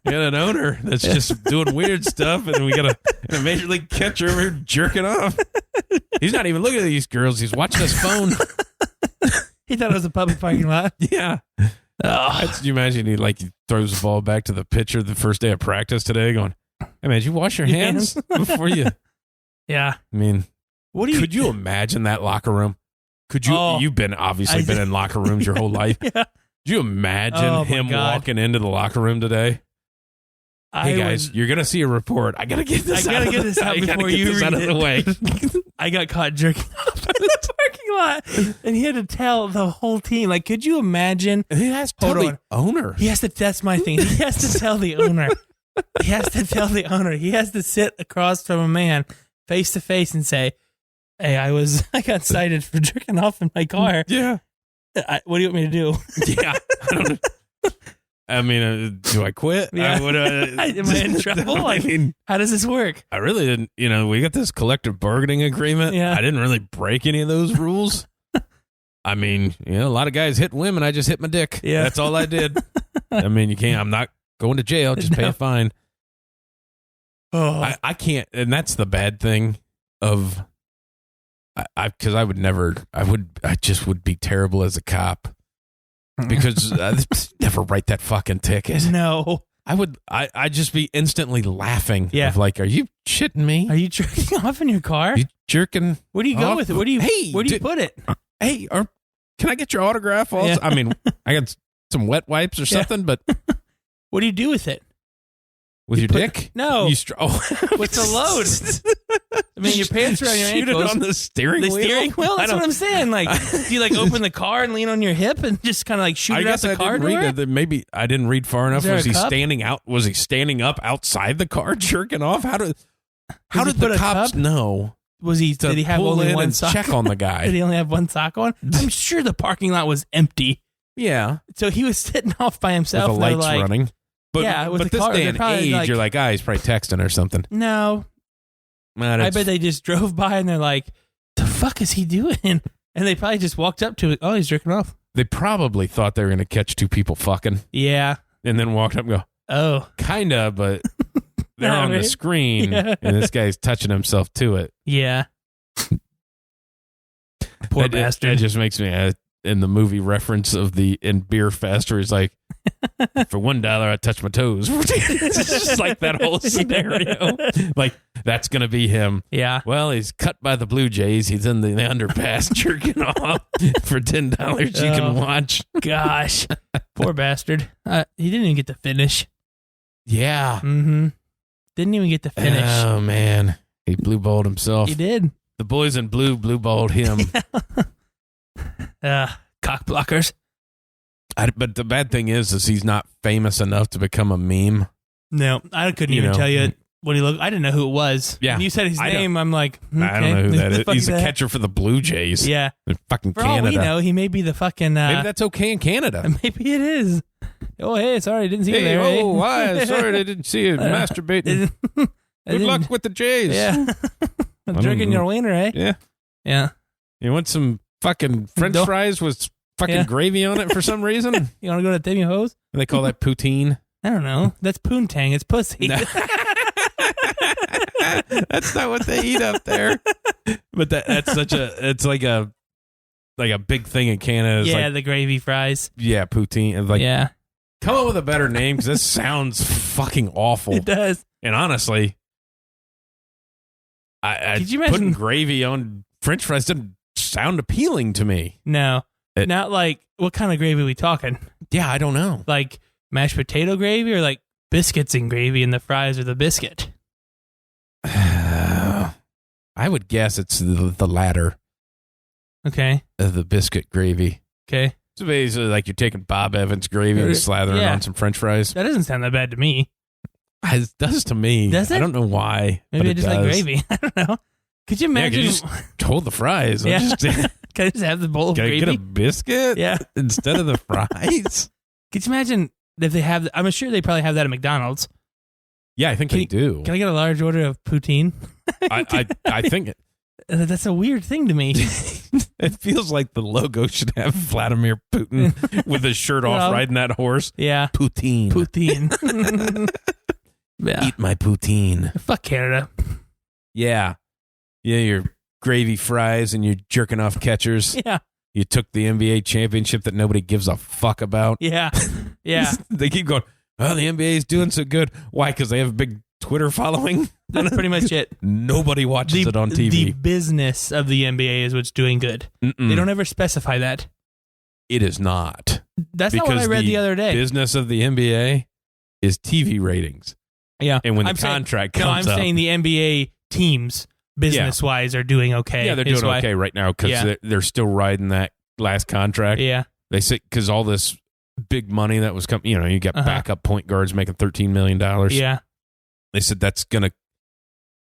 S1: got an owner that's just doing weird stuff, and we got a major league catcher over here jerking off. He's not even looking at these girls. He's watching his phone.
S2: He thought it was a public parking lot.
S1: Yeah. Can you imagine he throws the ball back to the pitcher the first day of practice today going, hey man, did you wash your hands before you?
S2: Yeah.
S1: I mean, could you imagine that locker room? Could you, you've been in locker rooms your whole life.
S2: Yeah.
S1: Could you imagine him walking into the locker room today? Hey guys, you're going to see a report. I got to get this out before you read it. Out of the way.
S2: I got caught jerking off in the parking lot, and he had to tell the whole team. Like, could you imagine?
S1: He has to tell the owner.
S2: He has to. That's my thing. He has to tell the owner. He has to tell the owner. He has to sit across from a man, face to face, and say, "Hey, I got cited for jerking off in my car.
S1: Yeah.
S2: What do you want me to do?
S1: Yeah. I don't know. I mean, do I quit?
S2: Yeah. Am I in trouble? How does this work?
S1: I really didn't. We got this collective bargaining agreement.
S2: Yeah.
S1: I didn't really break any of those rules. I mean, a lot of guys hit women. I just hit my dick.
S2: Yeah.
S1: That's all I did. I mean, I'm not going to jail. Just pay a fine.
S2: Oh.
S1: I can't. And that's the bad thing of, because I just would be terrible as a cop. Because never write that fucking ticket.
S2: No.
S1: I'd just be instantly laughing.
S2: Yeah.
S1: Of like, are you shitting me?
S2: Are you jerking off in your car?
S1: You jerking?
S2: Where do you go with it? Where do you put it?
S1: Hey, can I get your autograph also?
S2: Yeah.
S1: I mean, I got some wet wipes or something, but
S2: what do you do with it?
S1: With your dick?
S2: No.
S1: What's
S2: the load? I mean, your pants are on your ankles.
S1: Shoot it on the steering wheel?
S2: The steering wheel? That's what I'm saying. Like, do you open the car and lean on your hip and just kind of shoot it out the car door?
S1: Maybe I didn't read far enough. Was he
S2: cup?
S1: standing out? Was he standing up outside the car jerking off? How did the cops know to
S2: did he have
S1: pull
S2: only
S1: in
S2: one
S1: and
S2: sock?
S1: check on the guy.
S2: Did he only have one sock on? I'm sure the parking lot was empty.
S1: Yeah.
S2: So he was sitting off by himself.
S1: With the lights
S2: like,
S1: running. But,
S2: yeah, with
S1: but
S2: the
S1: this
S2: car,
S1: day
S2: they're
S1: and
S2: probably
S1: age, you're like, he's probably texting or something.
S2: No.
S1: Man,
S2: I bet they just drove by and they're like, the fuck is he doing? And they probably just walked up to it. Oh, he's jerking off.
S1: They probably thought they were going to catch two people fucking.
S2: Yeah.
S1: And then walked up and go,
S2: oh.
S1: Kinda, but they're on the screen
S2: Yeah.
S1: and this guy's touching himself to it.
S2: Yeah. Poor bastard.
S1: That just makes me, in the movie reference of in Beer Fest, where he's like, for $1, I touch my toes. It's just like that whole scenario. Like, that's going to be him.
S2: Yeah.
S1: Well, he's cut by the Blue Jays. He's in the underpass jerking off. For $10, you can watch.
S2: Gosh. Poor bastard. He didn't even get to finish.
S1: Yeah.
S2: Mm-hmm. Didn't even get to finish.
S1: Oh, man. He blue balled himself.
S2: He did.
S1: The boys in blue balled him.
S2: Cock blockers.
S1: But the bad thing is he's not famous enough to become a meme.
S2: No, I couldn't even tell you what he looked. I didn't know who it was.
S1: Yeah.
S2: When you said his name, I'm like, okay.
S1: I don't know who that is. He's a
S2: that?
S1: catcher for the Blue Jays.
S2: Yeah.
S1: In fucking
S2: For
S1: Canada.
S2: all we know, he may be the fucking...
S1: maybe that's okay in Canada.
S2: Maybe it is. Oh, hey, sorry, didn't see you there.
S1: Oh, why? Sorry, I didn't see you masturbating. Good luck with the Jays.
S2: Yeah. Drinking your wiener, eh?
S1: Yeah.
S2: Yeah.
S1: You want some fucking French fries with fucking gravy on it for some reason?
S2: You want to go to Timmy Hose?
S1: They call that poutine.
S2: I don't know. That's poontang. It's pussy.
S1: No. That's not what they eat up there. But that's such it's like a big thing in Canada. It's
S2: the gravy fries.
S1: Yeah, poutine. Like,
S2: yeah.
S1: Come up with a better name because this sounds fucking awful.
S2: It does.
S1: And honestly,
S2: Could you imagine
S1: putting gravy on French fries didn't sound appealing to me.
S2: No. Not like, what kind of gravy are we talking?
S1: Yeah, I don't know.
S2: Like mashed potato gravy or like biscuits and gravy and the fries or the biscuit?
S1: I would guess it's the latter.
S2: Okay.
S1: The biscuit gravy.
S2: Okay.
S1: So basically like you're taking Bob Evans gravy and slathering on some French fries.
S2: That doesn't sound that bad to me.
S1: It does to me.
S2: Does it?
S1: I don't know why.
S2: Maybe I just like gravy. I don't know. Could you imagine?
S1: Yeah, could you just hold the fries.
S2: Yeah. Can I just have the bowl of gravy?
S1: Can I get a biscuit?
S2: Yeah.
S1: Instead of the fries?
S2: Could you imagine if they have, I'm sure they probably have that at McDonald's.
S1: Yeah, I think they do.
S2: Can I get a large order of poutine?
S1: I think
S2: that's a weird thing to me.
S1: It feels like the logo should have Vladimir Putin with his shirt off riding that horse.
S2: Yeah.
S1: Poutine.
S2: Yeah.
S1: Eat my poutine.
S2: Fuck Canada.
S1: Yeah. Yeah, your gravy fries and your jerking off catchers.
S2: Yeah.
S1: You took the NBA championship that nobody gives a fuck about.
S2: Yeah. Yeah.
S1: They keep going, oh, the NBA is doing so good. Why? Because they have a big Twitter following?
S2: That's pretty much it.
S1: Nobody watches it on TV.
S2: The business of the NBA is what's doing good. They don't ever specify that.
S1: It is not.
S2: That's not what I read the other day.
S1: Business of the NBA is TV ratings.
S2: Yeah.
S1: And when the contract comes
S2: I'm
S1: up.
S2: saying the NBA teams, business-wise, are doing okay.
S1: Yeah, they're doing okay right now because they're still riding that last contract.
S2: Yeah.
S1: They say because all this big money that was coming, you got backup point guards making $13 million.
S2: Yeah.
S1: They said that's going to,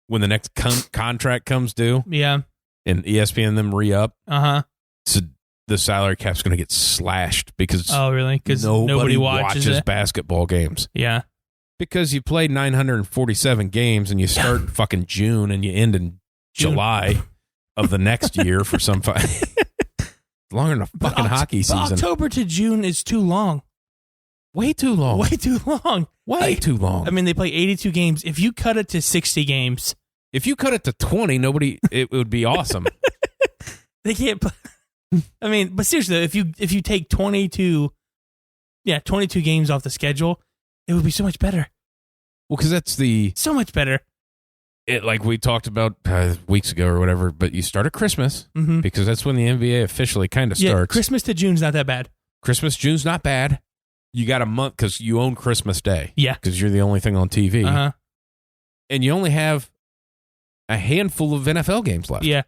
S1: when the next contract comes due.
S2: Yeah.
S1: And ESPN them re-up.
S2: So
S1: the salary cap's going to get slashed because
S2: really? Because
S1: nobody watches basketball games.
S2: Yeah.
S1: Because you play 947 games and you start in fucking June and you end in July of the next year for some longer than a fucking hockey season.
S2: October to June is too long.
S1: Way too long.
S2: Way too long.
S1: Way too long.
S2: I mean, they play 82 games. If you cut it to 60 games.
S1: If you cut it to 20, it would be awesome.
S2: They can't play. I mean, but seriously, if you take 22 games off the schedule, it would be so much better.
S1: Well, because that's
S2: so much better.
S1: Like we talked about weeks ago or whatever, but you start at Christmas because that's when the NBA officially kind of starts.
S2: Christmas to June's not that bad.
S1: June's not bad. You got a month because you own Christmas Day.
S2: Yeah.
S1: Because you're the only thing on TV. And you only have a handful of NFL games left.
S2: Yeah.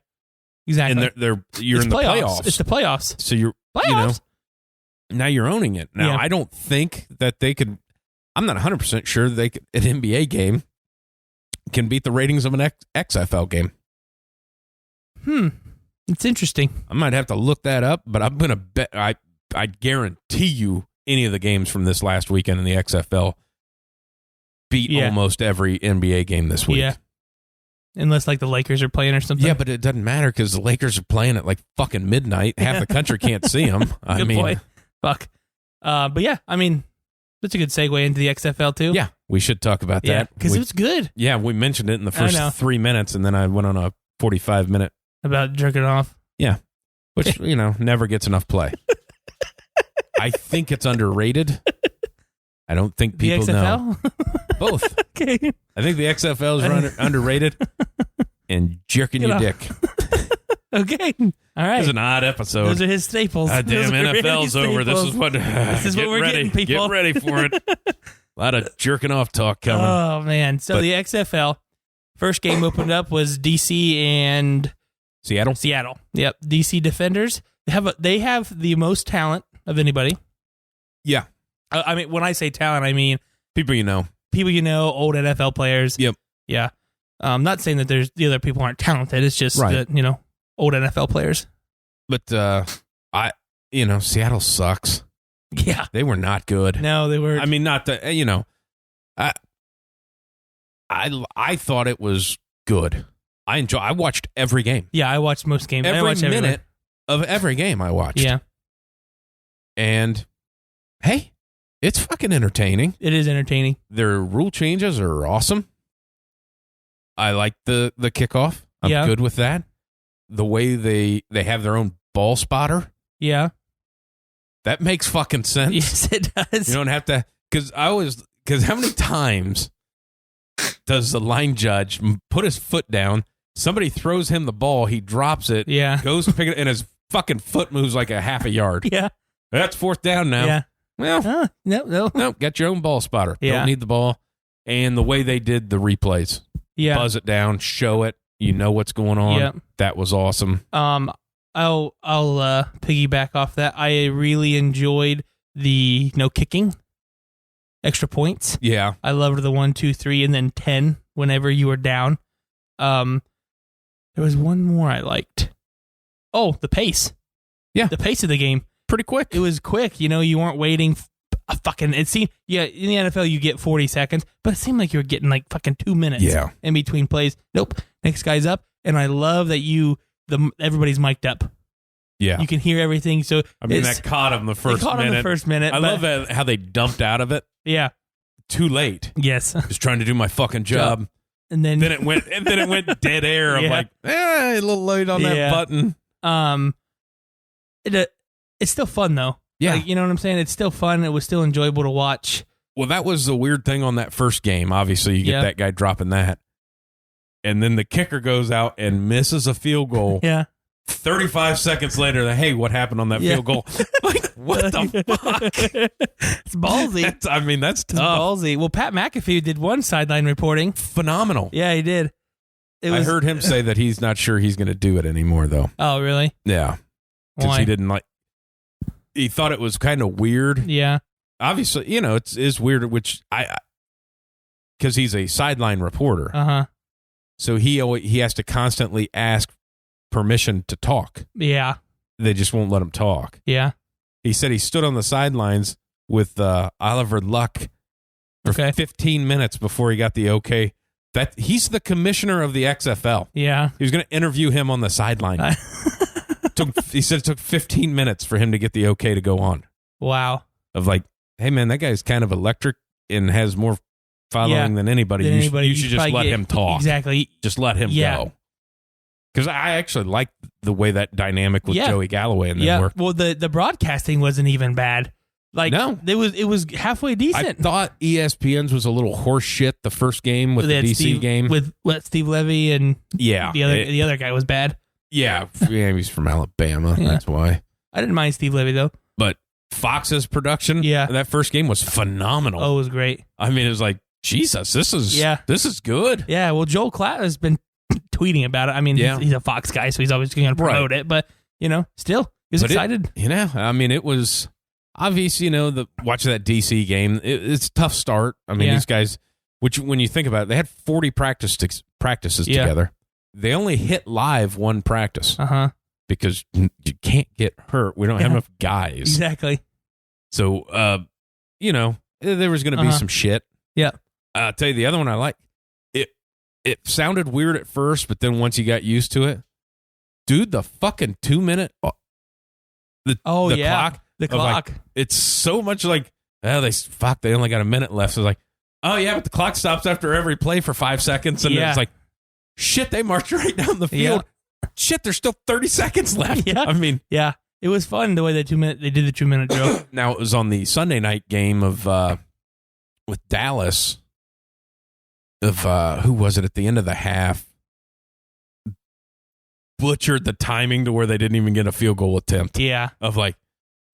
S2: Exactly.
S1: And you're in the playoffs.
S2: It's the playoffs.
S1: So you're, now you're owning it. Now, I don't think that they could, I'm not 100% sure an NBA game can beat the ratings of an XFL game.
S2: It's interesting.
S1: I might have to look that up, but I'm going to bet, I guarantee you any of the games from this last weekend in the XFL beat almost every NBA game this week.
S2: Yeah. Unless like the Lakers are playing or something.
S1: Yeah, but it doesn't matter because the Lakers are playing at like fucking midnight. Half the country can't see them.
S2: Good point. Fuck. But yeah, I mean, that's a good segue into the XFL too.
S1: Yeah, we should talk about that.
S2: Because it was good.
S1: Yeah, we mentioned it in the first 3 minutes, and then I went on a 45-minute.
S2: About jerking off.
S1: Yeah, which, never gets enough play. I think it's underrated. I don't think people know. Both.
S2: Okay.
S1: I think the XFL is underrated and jerking your dick.
S2: Okay. All right.
S1: It's an odd episode.
S2: Those are his staples.
S1: Damn, NFL's over. This is what
S2: we're getting, people.
S1: Get ready for it. A lot of jerking off talk coming.
S2: Oh, man. So the XFL, first game opened up was DC and
S1: Seattle.
S2: Yep. DC Defenders. They have the most talent of anybody.
S1: Yeah.
S2: I mean, when I say talent, I mean
S1: people you know,
S2: old NFL players.
S1: Yep.
S2: Yeah. I'm not saying that the other people aren't talented. It's just that, old NFL players.
S1: But Seattle sucks.
S2: Yeah.
S1: They were not good.
S2: No, they were.
S1: I mean, not the I thought it was good. I watched every game.
S2: Yeah, I watched most games.
S1: Every minute of every game I watched.
S2: Yeah.
S1: And hey, it's fucking entertaining.
S2: It is entertaining.
S1: Their rule changes are awesome. I like the kickoff. I'm good with that. The way they have their own ball spotter.
S2: Yeah.
S1: That makes fucking sense.
S2: Yes, it does.
S1: You don't have to, because how many times does the line judge put his foot down, somebody throws him the ball, he drops it, goes to pick it, and his fucking foot moves like a half a yard.
S2: Yeah.
S1: That's fourth down now.
S2: Yeah.
S1: Well, no, get your own ball spotter.
S2: Yeah.
S1: Don't need the ball. And the way they did the replays.
S2: Yeah.
S1: Buzz it down, show it, you know what's going on.
S2: Yep.
S1: That was awesome.
S2: I'll piggyback off that. I really enjoyed the no kicking, extra points.
S1: Yeah.
S2: I loved the 1, 2, 3, and then 10 whenever you were down. There was one more I liked. Oh, the pace.
S1: Yeah.
S2: The pace of the game.
S1: Pretty quick.
S2: It was quick. You weren't waiting it seemed, in the NFL you get 40 seconds, but it seemed like you were getting like fucking 2 minutes in between plays. Nope. Next guy's up. And I love that everybody's mic'd up.
S1: Yeah.
S2: You can hear everything. So
S1: I mean, that caught him the first minute. I love how they dumped out of it.
S2: Yeah.
S1: Too late.
S2: Yes.
S1: Just trying to do my fucking job.
S2: And then
S1: it went dead air. I'm like, a little late on that button.
S2: It's still fun though.
S1: Yeah.
S2: Like, you know what I'm saying? It's still fun. It was still enjoyable to watch.
S1: Well, that was the weird thing on that first game. Obviously, you get that guy dropping that. And then the kicker goes out and misses a field goal.
S2: Yeah.
S1: 35 seconds later, hey, what happened on that field goal? Like, what the fuck?
S2: It's ballsy.
S1: That's tough.
S2: It's ballsy. Well, Pat McAfee did one sideline reporting.
S1: Phenomenal.
S2: Yeah, he did.
S1: I heard him say that he's not sure he's going to do it anymore, though.
S2: Oh, really?
S1: Yeah. Because he didn't like... He thought it was kind of weird.
S2: Yeah.
S1: Obviously, it's weird, which because he's a sideline reporter.
S2: Uh-huh.
S1: So he has to constantly ask permission to talk.
S2: Yeah.
S1: They just won't let him talk.
S2: Yeah.
S1: He said he stood on the sidelines with Oliver Luck for 15 minutes before he got the okay. That he's the commissioner of the XFL.
S2: Yeah.
S1: He was going to interview him on the sideline. He said it took 15 minutes for him to get the okay to go on.
S2: Wow.
S1: Of like, hey, man, that guy's kind of electric and has more following than anybody. You should just let him talk.
S2: Exactly.
S1: Just let him go. Because I actually like the way that dynamic with Joey Galloway and them worked.
S2: Well, the broadcasting wasn't even bad. Like, no. It was halfway decent.
S1: I thought ESPN's was a little horse shit the first game with the DC game.
S2: With Steve Levy and the other guy was bad.
S1: Yeah, he's from Alabama. Yeah. That's why.
S2: I didn't mind Steve Levy, though.
S1: But Fox's production, that first game was phenomenal.
S2: Oh, it was great.
S1: I mean, it was like, Jesus, this is good.
S2: Yeah, well, Joel Klatt has been tweeting about it. I mean, he's a Fox guy, so he's always going to promote it. But, still, he was excited.
S1: I mean, it was obvious, watching that DC game, it's a tough start. I mean, these guys, which when you think about it, they had 40 practices together. they only hit live one practice because you can't get hurt. We don't have enough guys.
S2: Exactly.
S1: So, there was going to be some shit.
S2: Yeah.
S1: I'll tell you the other one I like. It sounded weird at first, but then once you got used to it, dude, the fucking 2 minute, the clock.
S2: The clock.
S1: Like, it's so much like, they only got a minute left. So it's like, oh yeah, but the clock stops after every play for 5 seconds. And it's like, shit, they marched right down the field. Yeah. Shit, there's still 30 seconds left.
S2: Yeah.
S1: I mean,
S2: yeah, it was fun the way they did the 2 minute drill.
S1: Now it was on the Sunday night game with Dallas. Who was it at the end of the half? Butchered the timing to where they didn't even get a field goal attempt.
S2: Yeah.
S1: Of like,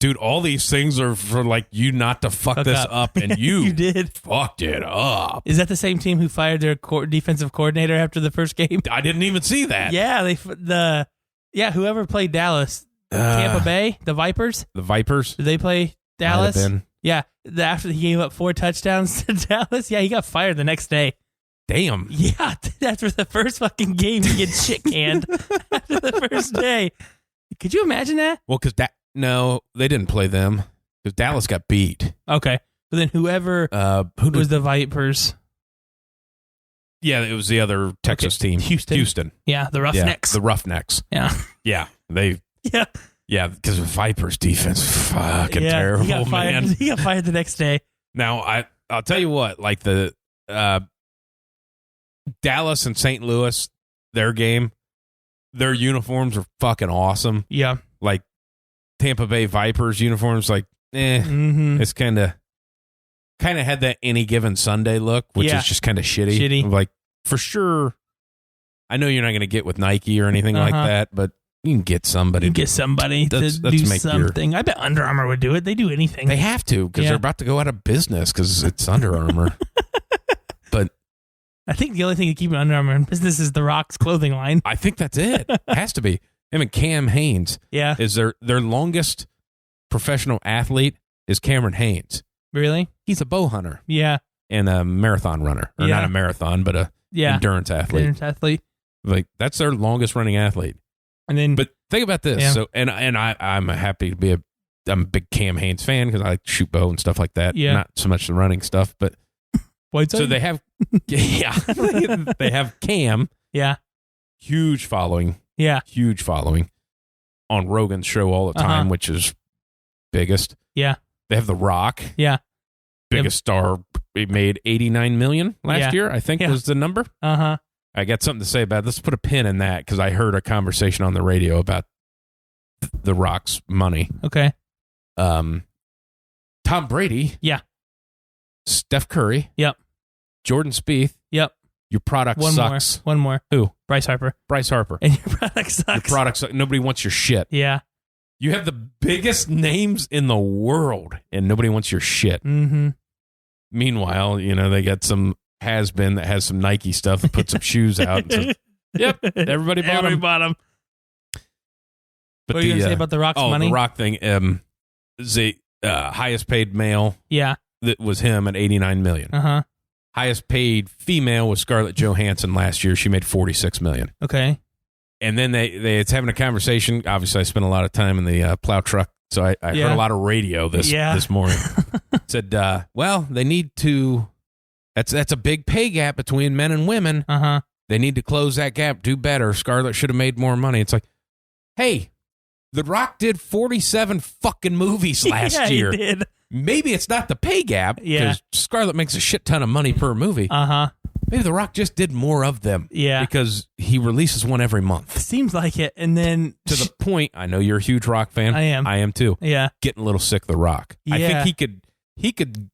S1: dude, all these things are for like you not to fuck this up, and you
S2: did
S1: fucked it up.
S2: Is that the same team who fired their defensive coordinator after the first game?
S1: I didn't even see that.
S2: Yeah, whoever played Dallas, Tampa Bay, the Vipers.
S1: The Vipers.
S2: Did they play Dallas?
S1: Might have been.
S2: Yeah, after he gave up 4 touchdowns to Dallas, he got fired the next day.
S1: Damn.
S2: Yeah, after the first fucking game, he gets shit canned after the first day. Could you imagine that?
S1: Well, because no, they didn't play them because Dallas got beat.
S2: Okay, but then whoever was the Vipers?
S1: Yeah, it was the other Texas team, Houston.
S2: Yeah, the Roughnecks.
S1: Yeah, the Roughnecks.
S2: Yeah,
S1: yeah, they. Yeah, because the Vipers' defense, fucking terrible,
S2: he got fired.
S1: Man.
S2: He got fired the next day.
S1: Now I'll tell you what, like the. Dallas and St. Louis, their game, their uniforms are fucking awesome.
S2: Yeah.
S1: Like Tampa Bay Vipers uniforms, like, it's kind of had that any given Sunday look, which is just kind of shitty. Like, for sure, I know you're not going to get with Nike or anything like that, but you can get somebody.
S2: To do something. I bet Under Armour would do it. They do anything.
S1: They have to because they're about to go out of business because it's Under Armour. But
S2: I think the only thing keeping Under Armour in business is The Rock's clothing line.
S1: I think that's it. Has to be. I mean, Cam Hanes is their longest professional athlete is Cameron Hanes.
S2: Really?
S1: He's a bow hunter.
S2: Yeah.
S1: And a marathon runner. Or not a marathon, but a endurance athlete. Like, that's their longest running athlete.
S2: And then,
S1: but think about this. Yeah. So, and I'm happy to be I'm a big Cam Hanes fan because I like to shoot bow and stuff like that.
S2: Yeah.
S1: Not so much the running stuff, but
S2: Wideside?
S1: So they have, they have Cam.
S2: Yeah.
S1: Huge following.
S2: Yeah.
S1: Huge following on Rogan's show all the time, which is biggest.
S2: Yeah.
S1: They have The Rock.
S2: Yeah.
S1: Biggest star. It made $89 million last year, I think was the number. I got something to say about it. Let's put a pin in that because I heard a conversation on the radio about The Rock's money.
S2: Okay.
S1: Tom Brady.
S2: Yeah.
S1: Steph Curry.
S2: Yep.
S1: Jordan Spieth.
S2: Yep.
S1: Your product sucks.
S2: One more.
S1: Who?
S2: Bryce Harper.
S1: And
S2: your product sucks.
S1: Your product sucks. Nobody wants your shit.
S2: Yeah.
S1: You have the biggest names in the world, and nobody wants your shit.
S2: Mm-hmm.
S1: Meanwhile, they got some has-been that has some Nike stuff and put some shoes out. And says, yep, everybody bought them. But
S2: what are you going to say about The Rock's money?
S1: The Rock thing is the highest paid male.
S2: Yeah.
S1: That was him at $89 million. Highest paid female was Scarlett Johansson last year. She made $46 million.
S2: Okay.
S1: And then it's having a conversation. Obviously, I spent a lot of time in the plow truck, so I heard a lot of radio this morning. Said, well, they need to. That's a big pay gap between men and women. They need to close that gap. Do better. Scarlett should have made more money. It's like, hey, The Rock did 47 fucking movies last year.
S2: He did.
S1: Maybe it's not the pay gap because Scarlett makes a shit ton of money per movie. Maybe The Rock just did more of them.
S2: Yeah.
S1: Because he releases one every month.
S2: Seems like it. And then
S1: to the point, I know you're a huge Rock fan.
S2: I am.
S1: I am too.
S2: Yeah.
S1: Getting a little sick of The Rock.
S2: Yeah.
S1: I think he could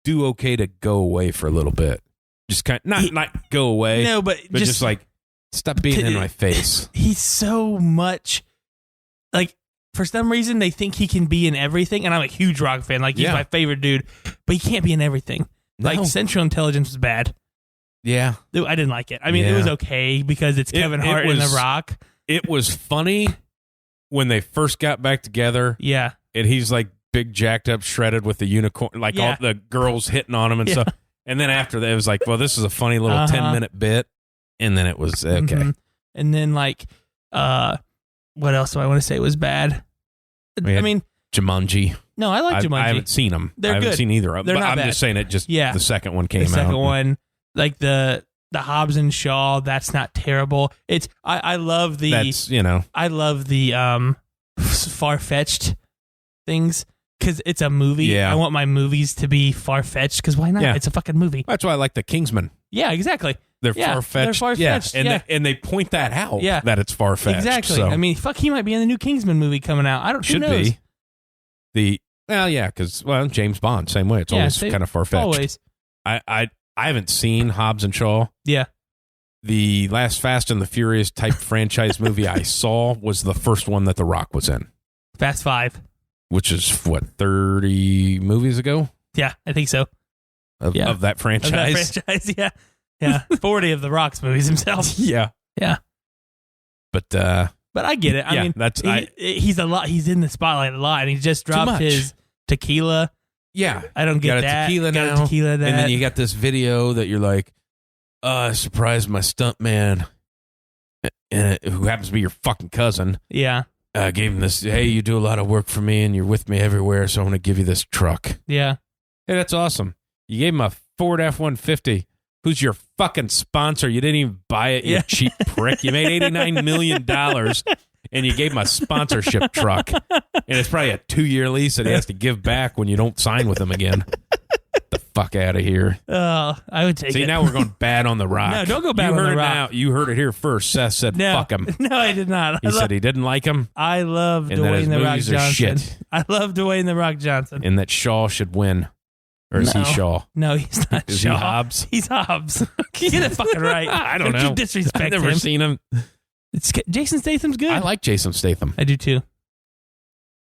S1: do okay to go away for a little bit. Just kind of, not go away.
S2: No, but
S1: just like stop being in my face.
S2: He's so much like, for some reason, they think he can be in everything, and I'm a huge Rock fan. Like, he's my favorite dude, but he can't be in everything. No. Like, Central Intelligence was bad.
S1: Yeah.
S2: I didn't like it. I mean, it was okay because it's Kevin Hart and The Rock.
S1: It was funny when they first got back together.
S2: Yeah.
S1: And he's, like, big, jacked up, shredded with the unicorn, like all the girls hitting on him and stuff. And then after that, it was like, well, this is a funny little 10-minute bit. And then it was, okay.
S2: And then like, what else do I want to say was bad? I mean,
S1: Jumanji.
S2: No, I like Jumanji.
S1: I haven't seen them.
S2: They're
S1: I haven't
S2: good.
S1: seen either of them.
S2: They're
S1: But
S2: not
S1: I'm
S2: bad.
S1: just saying it. Just the second one came out.
S2: The second one, like the Hobbs and Shaw. That's not terrible. It's I love the.
S1: That's
S2: I love the far-fetched things because it's a movie.
S1: Yeah.
S2: I want my movies to be far-fetched because why not?
S1: Yeah.
S2: It's a fucking movie.
S1: That's why I like the Kingsman.
S2: Yeah, exactly.
S1: They're
S2: Yeah,
S1: far-fetched.
S2: they're far-fetched,
S1: Yeah, and they point that out.
S2: Yeah.
S1: That it's far-fetched.
S2: Exactly.
S1: So
S2: I mean, fuck, he might be in the new Kingsman movie coming out. I don't. Who
S1: should
S2: knows?
S1: be because James Bond same way. It's always kind of far-fetched.
S2: Always.
S1: I haven't seen Hobbs and Shaw.
S2: Yeah.
S1: The last Fast and the Furious type franchise movie I saw was the first one that The Rock was in,
S2: Fast 5.
S1: which is 30 movies ago
S2: Yeah, I think so.
S1: of that franchise.
S2: Of that franchise, yeah. Yeah. 40 of the Rock's movies himself.
S1: Yeah.
S2: Yeah.
S1: But
S2: I get it. I mean,
S1: that's
S2: he's a lot. He's in the spotlight a lot, and he just dropped his tequila.
S1: yeah.
S2: I don't get
S1: Got a
S2: that.
S1: tequila
S2: Got
S1: now,
S2: a tequila that.
S1: and then you got this video that you're like, I surprised my stunt man, who happens to be your fucking cousin.
S2: Yeah.
S1: Gave him this. Hey, you do a lot of work for me, and you're with me everywhere, so I'm going to give you this truck.
S2: Yeah.
S1: Hey, that's awesome. You gave him a Ford F-150. Who's your fucking sponsor? You didn't even buy it, you cheap prick. You made $89 million, and you gave him a sponsorship truck. And it's probably a 2-year lease that he has to give back when you don't sign with him again. Get the fuck out of here.
S2: Oh, I would take it.
S1: See, now we're going bad on The Rock.
S2: No, don't go bad on The Rock.
S1: Now, you heard it here first. Seth said, fuck him.
S2: No, I did not.
S1: He said he didn't like him.
S2: I love
S1: and that his
S2: Dwayne The Rock
S1: movies are
S2: Johnson.
S1: shit.
S2: I love Dwayne The Rock Johnson.
S1: And that Shaw should win. Or is he Shaw?
S2: No, he's not
S1: Is
S2: Shaw.
S1: he Hobbs?
S2: He's Hobbs. Get it fucking right.
S1: I don't know.
S2: You disrespect
S1: I've never
S2: him.
S1: seen him.
S2: Jason Statham's good.
S1: I like Jason Statham.
S2: I do too.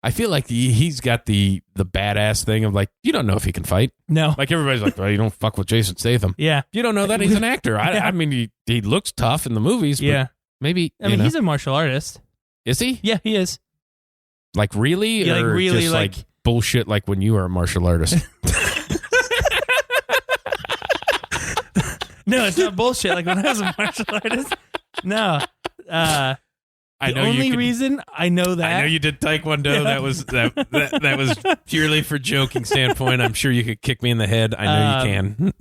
S1: I feel like he's got the badass thing of like, you don't know if he can fight.
S2: No.
S1: Like everybody's like, well, you don't fuck with Jason Statham.
S2: Yeah.
S1: You don't know that he's an actor.
S2: Yeah.
S1: I mean, he looks tough in the movies. But
S2: Yeah.
S1: maybe.
S2: I mean, he's a martial artist.
S1: Is he?
S2: Yeah, he is.
S1: Like really?
S2: Yeah, like
S1: or
S2: really,
S1: just
S2: like
S1: bullshit like when you were a martial artist?
S2: No, it's not bullshit like when I was a martial artist. No.
S1: I
S2: The
S1: know
S2: only
S1: you could,
S2: reason I know that.
S1: I know you did Taekwondo.
S2: Yeah.
S1: That was purely for joking standpoint. I'm sure you could kick me in the head. I know you can.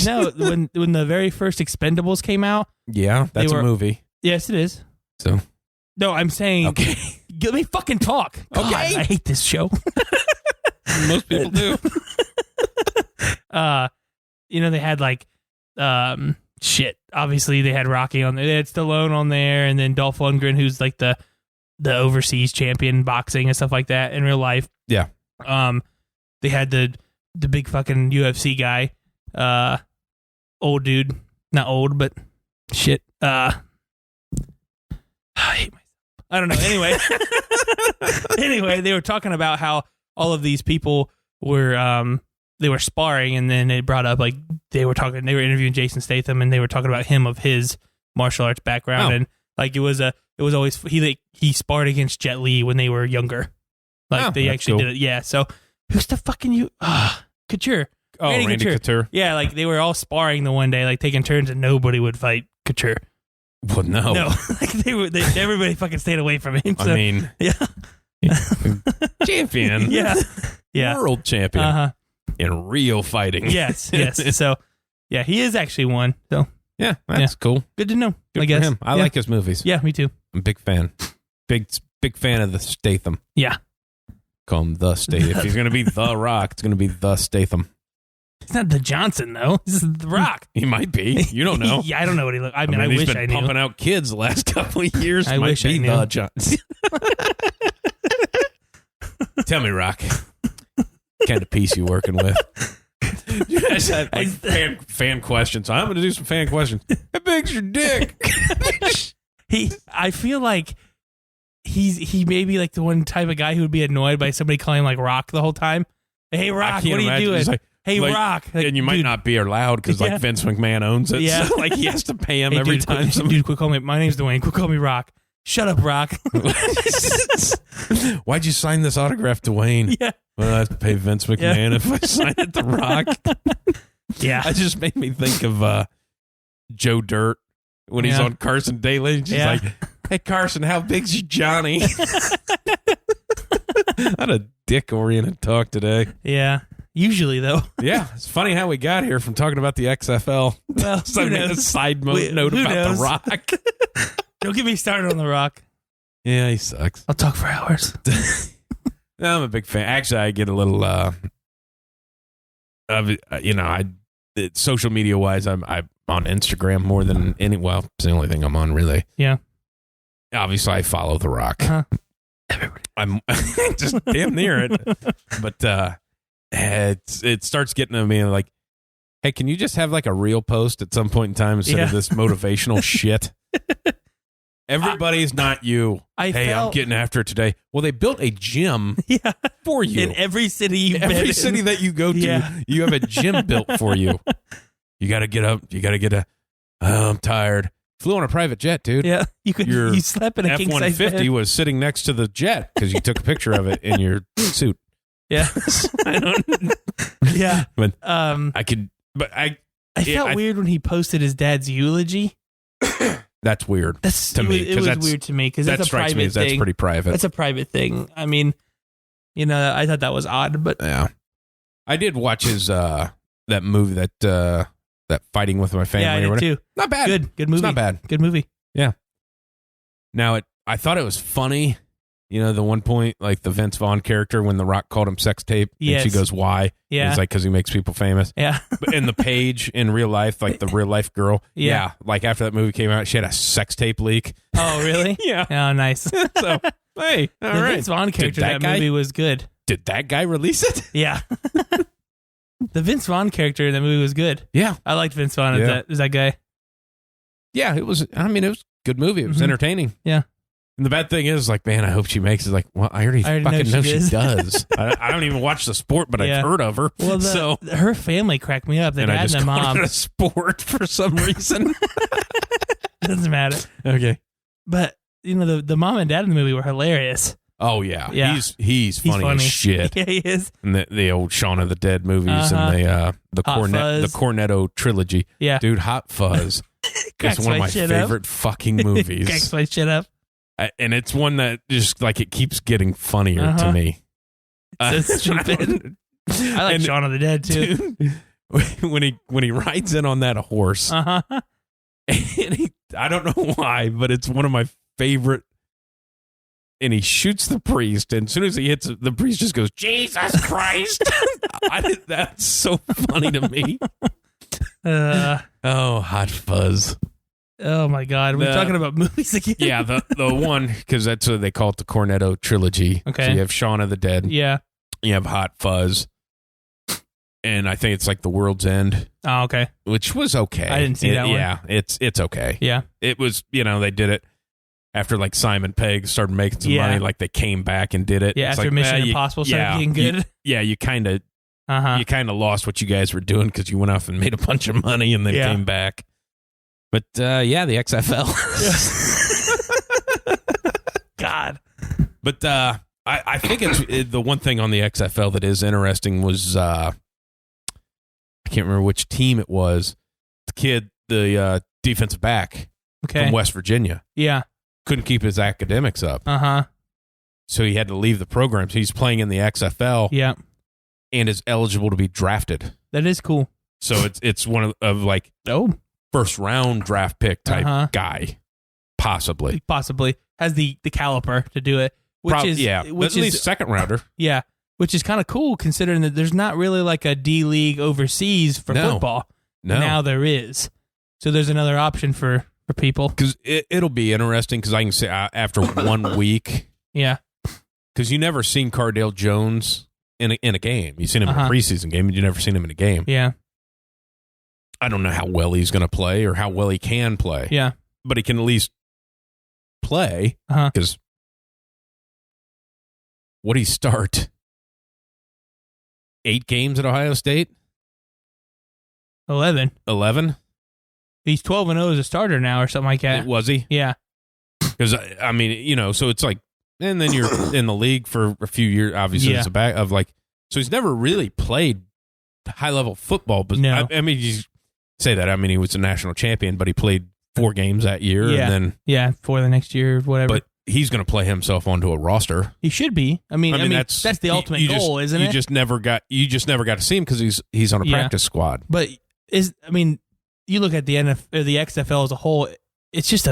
S2: No, when the very first Expendables came out.
S1: Yeah, that's a movie.
S2: Yes, it is.
S1: So
S2: no, I'm saying.
S1: Okay.
S2: Let me fucking talk. God,
S1: Okay.
S2: I hate this show.
S1: Most people do.
S2: They had like, shit. Obviously, they had Rocky on there. They had Stallone on there, and then Dolph Lundgren, who's like the overseas champion boxing and stuff like that in real life.
S1: Yeah.
S2: They had the big fucking UFC guy, old dude, not old, but shit. I hate myself. I don't know. Anyway, they were talking about how all of these people were they were sparring, and then they brought up like they were interviewing Jason Statham, and they were talking about him of his martial arts background, and like it was always he sparred against Jet Li when they were younger, like they actually did it. Yeah. So who's the fucking Couture?
S1: Oh, Randy Couture.
S2: Yeah, like they were all sparring the one day, like taking turns, and nobody would fight Couture.
S1: Well, no.
S2: Like everybody fucking stayed away from him. So,
S1: I mean,
S2: yeah,
S1: champion.
S2: Yeah,
S1: world champion in real fighting.
S2: Yes. So, yeah, he is actually one. So,
S1: yeah, that's cool.
S2: Good to know.
S1: Good
S2: I guess
S1: for him. I like his movies.
S2: Yeah, me too.
S1: I'm a big fan. Big fan of the Statham.
S2: Yeah.
S1: Call him the Statham. If he's gonna be the Rock, it's gonna be the Statham.
S2: It's not the Johnson though. This is the Rock.
S1: He might be. You don't know.
S2: Yeah, I don't know what he looks. I mean, I
S1: he's
S2: wish
S1: been
S2: I knew.
S1: pumping out kids the last couple of years.
S2: I
S1: might
S2: wish
S1: be
S2: I knew.
S1: the Johnson. Tell me, Rock. Kind of piece you working with? You guys had like fan questions. I'm going to do some fan questions. How big's your dick?
S2: I feel like he may be like the one type of guy who would be annoyed by somebody calling him like Rock the whole time. Hey, Rock, what are you doing?
S1: Like,
S2: hey, Rock. Like,
S1: and you might not be allowed because like Vince McMahon owns it.
S2: Yeah.
S1: So, like he has to pay him
S2: hey,
S1: every
S2: dude,
S1: time.
S2: Dude, quit calling me. My name's Dwayne. Quit calling me Rock. Shut up, Rock.
S1: Why'd you sign this autograph, Dwayne?
S2: Yeah.
S1: Well, I have to pay Vince McMahon if I sign it to Rock.
S2: Yeah.
S1: That just made me think of Joe Dirt when he's on Carson Daly. She's like, "Hey Carson, how big's your Johnny?" Not a dick-oriented talk today.
S2: Yeah. Usually, though.
S1: Yeah, it's funny how we got here from talking about the XFL.
S2: Well,
S1: So I made a side note
S2: who
S1: about
S2: knows?
S1: The Rock.
S2: Don't get me started on The Rock.
S1: Yeah, he sucks.
S2: I'll talk for hours.
S1: I'm a big fan. Actually, I get a little, social media wise, I'm on Instagram more than well, it's the only thing I'm on, really.
S2: Yeah.
S1: Obviously, I follow The Rock.
S2: Everybody.
S1: I'm just damn near it. But it starts getting to me like, hey, can you just have like a real post at some point in time instead of this motivational shit? Everybody's not you. I'm getting after it today. Well, they built a gym for you.
S2: In every city
S1: city that you go to, you have a gym built for you. You got to get up. You got to get I'm tired. Flew on a private jet, dude.
S2: Yeah. You slept in a king-size bed.
S1: F-150 was sitting next to the jet because you took a picture of it in your suit.
S2: Yeah.
S1: I don't.
S2: Yeah.
S1: But I could. But I
S2: felt weird when he posted his dad's eulogy.
S1: That's weird. To me.
S2: It was weird to me because that's a private thing.
S1: That's pretty private.
S2: That's a private thing. I mean, I thought that was odd, but
S1: yeah, I did watch his that movie that Fighting with My Family.
S2: Yeah, I did too.
S1: Not bad.
S2: Good movie.
S1: It's not bad.
S2: Good movie.
S1: Yeah. Now I thought it was funny. The one point, like the Vince Vaughn character, when The Rock called him sex tape, and she goes, "Why?"
S2: Yeah,
S1: it's like because he makes people famous.
S2: Yeah,
S1: but in the Paige in real life, like the real life girl, like after that movie came out, she had a sex tape leak.
S2: Oh, really?
S1: Yeah.
S2: Oh, nice.
S1: So hey, all right.
S2: Vince Vaughn character in that movie was good.
S1: Did that guy release it?
S2: Yeah. The Vince Vaughn character in that movie was good.
S1: Yeah,
S2: I liked Vince Vaughn as that guy.
S1: Yeah, it was. I mean, it was a good movie. It was entertaining.
S2: Yeah.
S1: And the bad thing is, like, man, I hope she makes it. Like, well, I already fucking know she does. I don't even watch the sport, but I've heard of her.
S2: Well, her family cracked me up. The dad and the mom.
S1: A sport for some reason.
S2: Doesn't matter.
S1: Okay.
S2: But the mom and dad in the movie were hilarious.
S1: Oh yeah. He's funny as shit.
S2: Yeah, he is.
S1: And the old Shaun of the Dead movies and the Cornetto trilogy.
S2: Yeah,
S1: dude, Hot Fuzz. It's one of my favorite fucking movies.
S2: Cracks my shit up.
S1: And it's one that just like it keeps getting funnier to me.
S2: It's so stupid. I like Shaun of the Dead too.
S1: Dude, when he rides in on that horse, and I don't know why, but it's one of my favorite. And he shoots the priest, and as soon as he hits it, the priest just goes, "Jesus Christ!" That's so funny to me. Hot Fuzz.
S2: Oh my God, we're talking about movies again.
S1: Yeah, the one, because that's what they call it, the Cornetto trilogy.
S2: Okay,
S1: so you have Shaun of the Dead.
S2: Yeah,
S1: you have Hot Fuzz, and I think it's like The World's End.
S2: Oh, okay,
S1: which was okay.
S2: I didn't see that one.
S1: Yeah, it's okay.
S2: Yeah,
S1: it was. They did it after like Simon Pegg started making some money. Like they came back and did it.
S2: Yeah,
S1: it's
S2: after
S1: like,
S2: Mission Impossible started getting good.
S1: You kind of. You kind of lost what you guys were doing because you went off and made a bunch of money and then came back. But the XFL.
S2: God.
S1: But I think it's the one thing on the XFL that is interesting was I can't remember which team it was. The kid, the defensive back from West Virginia.
S2: Yeah.
S1: Couldn't keep his academics up. So he had to leave the program. So he's playing in the XFL.
S2: Yeah.
S1: And is eligible to be drafted.
S2: That is cool.
S1: So it's one of like first round draft pick type guy, possibly
S2: has the caliper to do it. Which is
S1: at least second rounder.
S2: Yeah, which is kind of cool considering that there's not really like a D League overseas for football.
S1: No,
S2: now there is. So there's another option for people.
S1: Because it'll be interesting because I can say after 1 week.
S2: Yeah.
S1: Because you never seen Cardale Jones in a game. You've seen him in a preseason game, but you never seen him in a game.
S2: Yeah.
S1: I don't know how well he's going to play or how well he can play.
S2: Yeah.
S1: But he can at least play. Because what did he start? 8 games at Ohio State?
S2: 11.
S1: 11?
S2: He's 12-0 as a starter now or something like that.
S1: Was he?
S2: Yeah.
S1: Because, I mean, so it's like, and then you're in the league for a few years, obviously, it's a back of like, so he's never really played high level football. But
S2: no.
S1: I mean, you say that. I mean, he was a national champion, but he played 4 games that year,
S2: Yeah.
S1: and
S2: Yeah, for the next year, whatever.
S1: but he's going to play himself onto a roster.
S2: He should be. I mean, that's the ultimate goal, isn't it?
S1: You just never got to see him because he's on a practice squad.
S2: But you look at the NFL or the XFL as a whole. It's just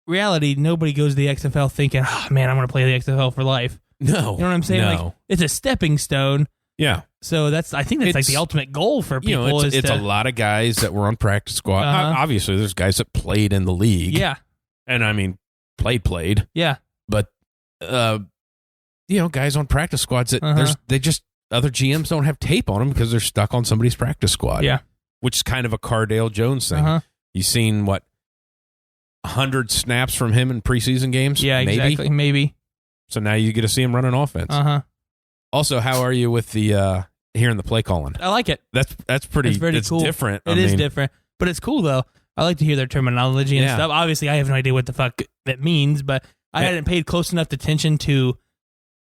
S2: reality. Nobody goes to the XFL thinking, "Oh man, I'm going to play the XFL for life."
S1: No,
S2: you know what I'm saying?
S1: No.
S2: Like, it's a stepping stone.
S1: Yeah.
S2: So I think that's like the ultimate goal for people.
S1: It's a lot of guys that were on practice squad. Obviously, there's guys that played in the league.
S2: Yeah.
S1: And I mean, played.
S2: Yeah.
S1: But, guys on practice squads that other GMs don't have tape on them because they're stuck on somebody's practice squad.
S2: Yeah.
S1: Which is kind of a Cardale Jones thing. You've seen 100 snaps from him in preseason games?
S2: Yeah, exactly. Maybe.
S1: So now you get to see him running offense. Also, how are you with the hearing the play calling?
S2: I like it.
S1: That's pretty. It's cool. Different.
S2: It is different, but it's cool though. I like to hear their terminology and stuff. Obviously, I have no idea what the fuck that means, but I hadn't paid close enough attention to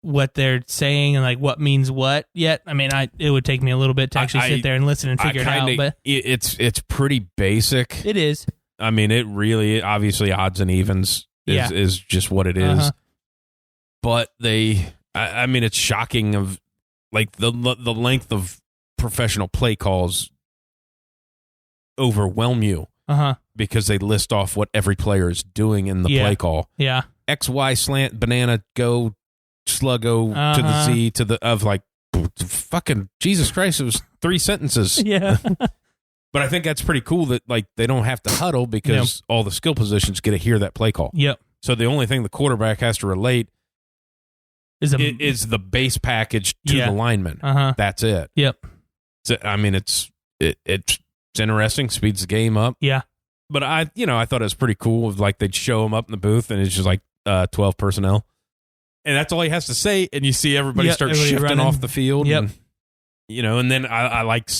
S2: what they're saying and like what means what yet. I mean, it would take me a little bit to actually sit there and listen and figure it out. But
S1: it's pretty basic.
S2: It is.
S1: I mean, it really obviously odds and evens is just what it is. But I mean, it's shocking of like the length of professional play calls overwhelm you because they list off what every player is doing in the play call.
S2: Yeah.
S1: XY slant banana go sluggo to the Z to the of like fucking Jesus Christ, it was 3 sentences.
S2: Yeah.
S1: But I think that's pretty cool that like they don't have to huddle because all the skill positions get to hear that play call.
S2: Yep.
S1: So the only thing the quarterback has to relate is the base package to the lineman. That's it.
S2: Yep.
S1: So, I mean, it's interesting, speeds the game up.
S2: Yeah.
S1: But I thought it was pretty cool. Like they'd show him up in the booth, and it's just like 12 personnel, and that's all he has to say. And you see everybody start shifting running off the field.
S2: Yep.
S1: And then I like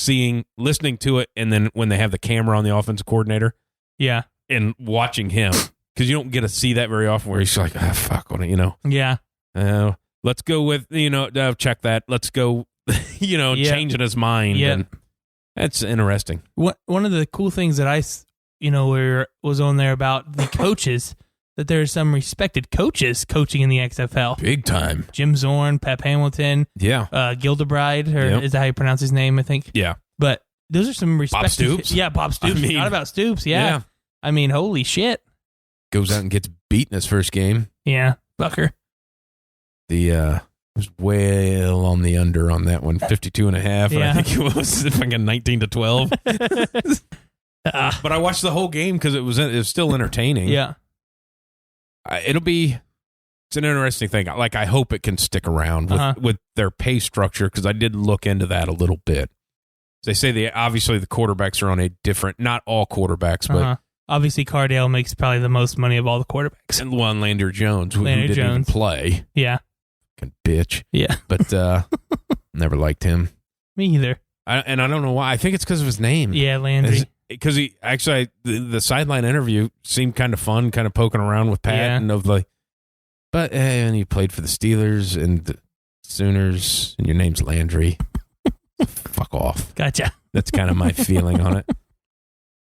S1: listening to it, and then when they have the camera on the offensive coordinator, and watching him because you don't get to see that very often. Where he's like, fuck on it,
S2: Yeah.
S1: Let's go with, check that. Let's go, changing his mind.
S2: Yeah.
S1: And that's interesting.
S2: One of the cool things that I, was on there about the coaches, that there are some respected coaches coaching in the XFL.
S1: Big time.
S2: Jim Zorn, Pep Hamilton.
S1: Yeah.
S2: Gildebride, is that how you pronounce his name, I think?
S1: Yeah.
S2: But those are some respected.
S1: Bob Stoops?
S2: Yeah, Bob Stoops. Not about Stoops. Yeah. I mean, holy shit.
S1: Goes out and gets beat in his first game.
S2: Yeah. Fucker.
S1: Was well on the under on that one, 52.5. And I think it was fucking 19-12. But I watched the whole game because it was still entertaining.
S2: Yeah.
S1: It's an interesting thing. Like, I hope it can stick around with their pay structure because I did look into that a little bit. They say obviously the quarterbacks are on a different, not all quarterbacks, but
S2: obviously Cardale makes probably the most money of all the quarterbacks.
S1: And one Landry Jones, who didn't even play.
S2: Yeah.
S1: Fucking bitch.
S2: Yeah.
S1: But never liked him.
S2: Me either.
S1: I don't know why. I think it's because of his name.
S2: Yeah, Landry.
S1: Because he actually, the sideline interview seemed kind of fun, kind of poking around with Pat and and you played for the Steelers and the Sooners, and your name's Landry. Fuck off.
S2: Gotcha.
S1: That's kind of my feeling on it.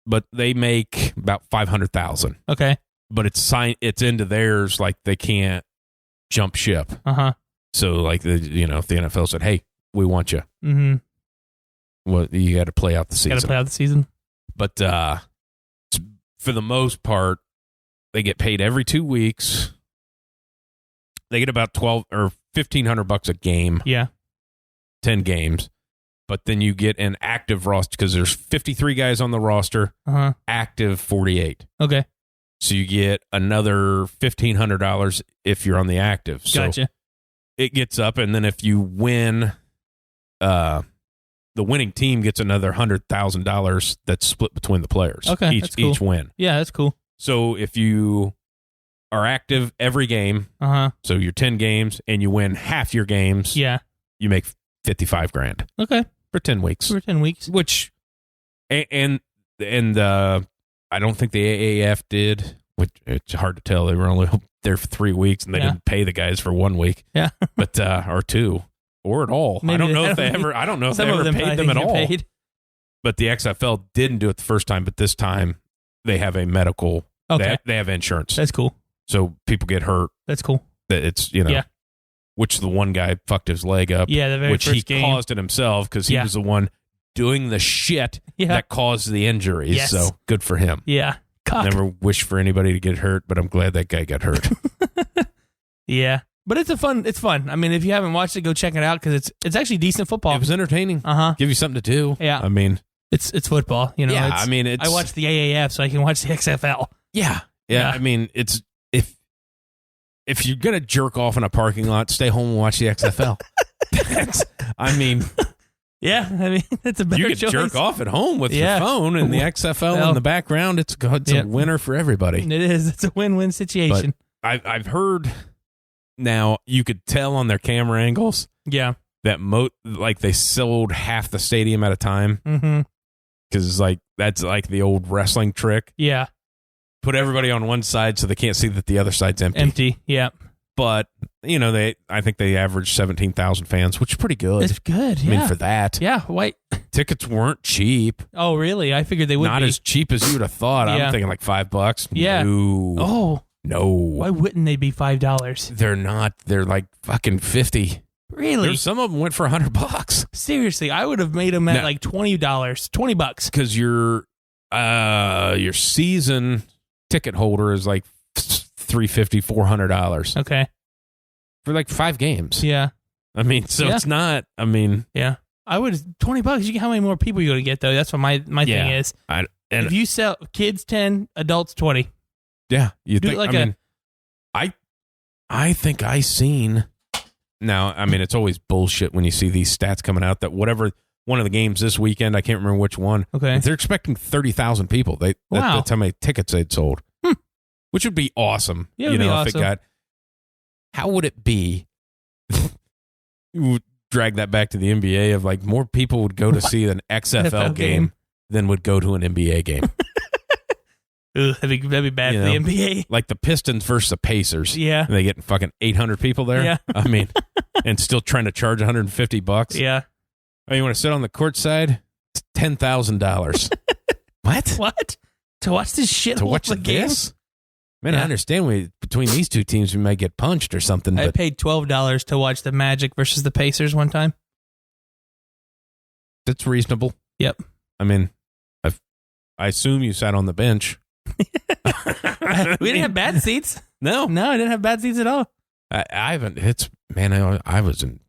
S1: But they make about $500,000.
S2: Okay.
S1: But it's into theirs, like they can't jump ship. So like if the NFL said, "Hey, we want you," well, you got to play out the season.
S2: Got to play out the season.
S1: But for the most part, they get paid every 2 weeks. They get about $1,200 or $1,500 a game.
S2: Yeah,
S1: 10 games. But then you get an active roster because there's 53 guys on the roster. Active 48.
S2: Okay.
S1: So you get another $1,500 if you're on the active. So
S2: gotcha.
S1: It gets up, and then if you win, the winning team gets another $100,000 that's split between the players.
S2: Okay, that's cool.
S1: Each win.
S2: Yeah, that's cool.
S1: So if you are active every game, so you're 10 games, and you win half your games, you make $55,000.
S2: Okay.
S1: For 10 weeks.
S2: For 10 weeks.
S1: Which, and I don't think the AAF did, which it's hard to tell. They were only there for 3 weeks, and they didn't pay the guys for 1 week. Yeah. But, or 2, or at all. Maybe I don't know if they ever paid them at all. But the XFL didn't do it the first time, but this time they have a medical.
S2: Okay.
S1: They have insurance.
S2: That's cool.
S1: So people get hurt.
S2: That's cool.
S1: That it's which the one guy fucked his leg up.
S2: Yeah, the very
S1: which
S2: first
S1: he
S2: game.
S1: caused it himself because he was the one doing the shit that caused the injuries.
S2: Yes.
S1: So good for him.
S2: Yeah. Cock.
S1: Never wish for anybody to get hurt, but I'm glad that guy got hurt.
S2: Yeah. But it's fun. I mean, if you haven't watched it, go check it out because it's actually decent football.
S1: It was entertaining.
S2: Uh-huh.
S1: Give you something to do.
S2: Yeah.
S1: I mean,
S2: it's football, you know.
S1: Yeah, I mean,
S2: I watch the AAF so I can watch the XFL.
S1: Yeah. I mean, it's if you're gonna jerk off in a parking lot, stay home and watch the XFL.
S2: Yeah, I mean, it's a better
S1: choice. You can jerk off at home with your phone and the XFL in the background. It's a winner for everybody.
S2: It is. It's a win-win situation.
S1: But I've heard now you could tell on their camera angles.
S2: Yeah.
S1: That they sold half the stadium at a time.
S2: Mm-hmm.
S1: Because that's like the old wrestling trick.
S2: Yeah.
S1: Put everybody on one side so they can't see that the other side's empty.
S2: Yeah.
S1: But, I think they averaged 17,000 fans, which is pretty good.
S2: It's good, yeah.
S1: I mean, for that.
S2: Yeah, why?
S1: Tickets weren't cheap.
S2: Oh, really? I figured they would
S1: Not
S2: be.
S1: as cheap as you would have thought.
S2: Yeah.
S1: I'm thinking like $5.
S2: Yeah.
S1: No.
S2: Oh.
S1: No.
S2: Why wouldn't they be $5?
S1: They're not. They're like fucking 50.
S2: Really?
S1: Some of them went for $100.
S2: Seriously, I would have made them at like $20, $20.
S1: Because your season ticket holder is like $350, $400.
S2: Okay.
S1: For like 5 games.
S2: Yeah.
S1: I mean, so it's not. I mean,
S2: yeah. I would $20. How many more people are you going to get though? That's what my thing is. If you sell kids 10, adults 20.
S1: Yeah, you
S2: do
S1: think?
S2: Like
S1: I think I seen. Now, I mean, it's always bullshit when you see these stats coming out that whatever one of the games this weekend, I can't remember which one.
S2: Okay,
S1: but they're expecting 30,000 people. That's how many tickets they'd sold, which would be awesome.
S2: Yeah, it would be awesome.
S1: If it got. How would it be? You would drag that back to the NBA of like more people would go to see an XFL game than would go to an NBA game.
S2: Ugh, that'd be bad for the NBA.
S1: Like the Pistons versus the Pacers.
S2: Yeah.
S1: And they get fucking 800 people there.
S2: Yeah.
S1: I mean, and still trying to charge $150.
S2: Yeah.
S1: Oh, you want to sit on the court side? It's $10,000.
S2: What? To watch this shit?
S1: To watch this? Man, I understand between these two teams we might get punched or something.
S2: I paid $12 to watch the Magic versus the Pacers one time.
S1: That's reasonable.
S2: Yep.
S1: I mean, I assume you sat on the bench.
S2: We didn't have bad seats.
S1: No,
S2: I didn't have bad seats at all.
S1: I haven't. I was in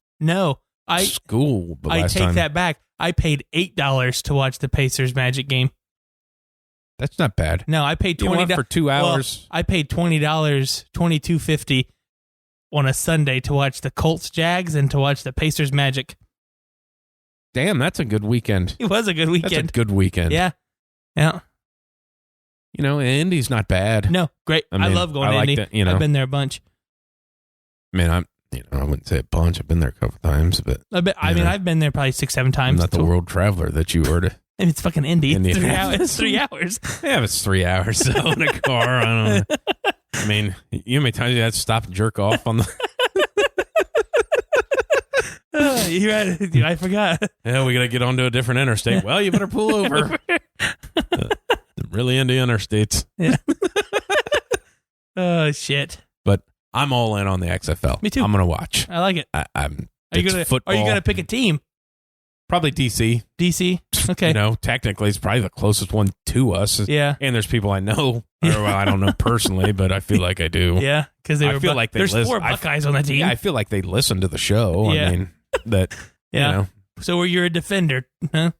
S1: school. But
S2: I take that back. I paid $8 to watch the Pacers Magic game.
S1: That's not bad.
S2: No, I paid $20
S1: for 2 hours.
S2: Well, I paid $20, $22.50 on a Sunday to watch the Colts Jags and to watch the Pacers Magic.
S1: Damn, that's a good weekend.
S2: It was a good weekend.
S1: That's a good weekend.
S2: Yeah.
S1: Indy's not bad.
S2: No, great. I love going to Indy. I've been there a bunch.
S1: Man, I wouldn't say a bunch. I've been there a couple times, but
S2: I've been there probably 6-7 times.
S1: I'm not the world traveler that you were to.
S2: And it's fucking Indy. It's 3 hours.
S1: Yeah, it's 3 hours so in a car. I don't know. I mean, you know how many times you had to stop and jerk off on the.
S2: I forgot.
S1: Yeah, we got to get onto a different interstate. Well, you better pull over. Really into interstates.
S2: Yeah. Oh, shit.
S1: But I'm all in on the XFL.
S2: Me too.
S1: I'm going to watch.
S2: I like it.
S1: Are you
S2: going to pick a team?
S1: Probably DC.
S2: DC? Okay.
S1: Technically, it's probably the closest one to us.
S2: Yeah.
S1: And there's people I know. Well, I don't know personally, but I feel like I do.
S2: Yeah. Because there's 4 Buckeyes on that team.
S1: Yeah, I feel like they listen to the show.
S2: Yeah.
S1: I mean, that,
S2: yeah. So you're a defender, huh?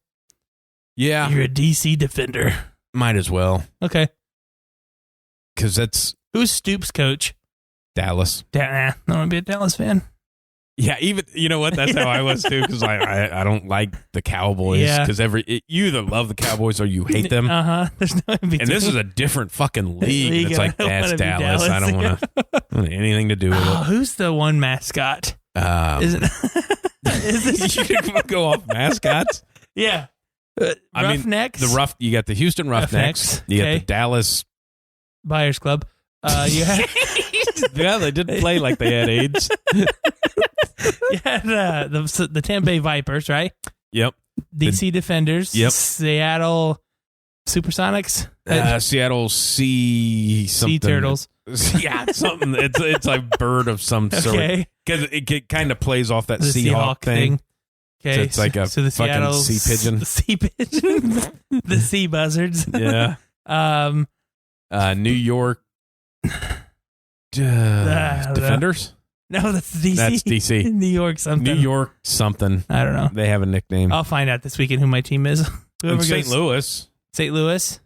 S1: Yeah.
S2: You're a DC defender.
S1: Might as well.
S2: Okay.
S1: Because that's...
S2: Who's Stoops' coach?
S1: Dallas.
S2: I don't want to be a Dallas fan.
S1: Yeah, even you know what? That's how I was too. Because I don't like the Cowboys.
S2: Yeah.
S1: Because you either love the Cowboys or you hate them.
S2: There's no in between.
S1: And this is a different fucking league. And it's like that's Dallas. I don't want anything to do with it.
S2: Who's the one mascot? Is it?
S1: You can go off mascots.
S2: Yeah. Roughnecks.
S1: You got the Houston Roughnecks. You got the Dallas
S2: Buyers Club. Yeah,
S1: they did play like they had AIDS.
S2: You had the Tampa Bay Vipers, right?
S1: Yep.
S2: DC Defenders.
S1: Yep.
S2: Seattle Supersonics?
S1: Seattle Sea something.
S2: Sea turtles.
S1: Yeah, something. It's a bird of some sort.
S2: Okay.
S1: Because it kind of plays off that
S2: The
S1: Seahawk thing.
S2: Okay.
S1: So it's like a
S2: the
S1: fucking
S2: Seattle
S1: sea pigeon.
S2: The sea pigeon. The sea buzzards.
S1: Yeah. New York Defenders?
S2: No, that's DC.
S1: That's DC.
S2: New York something.
S1: New York something.
S2: I don't know.
S1: They have a nickname.
S2: I'll find out this weekend who my team is.
S1: And St. Louis.
S2: St. Louis?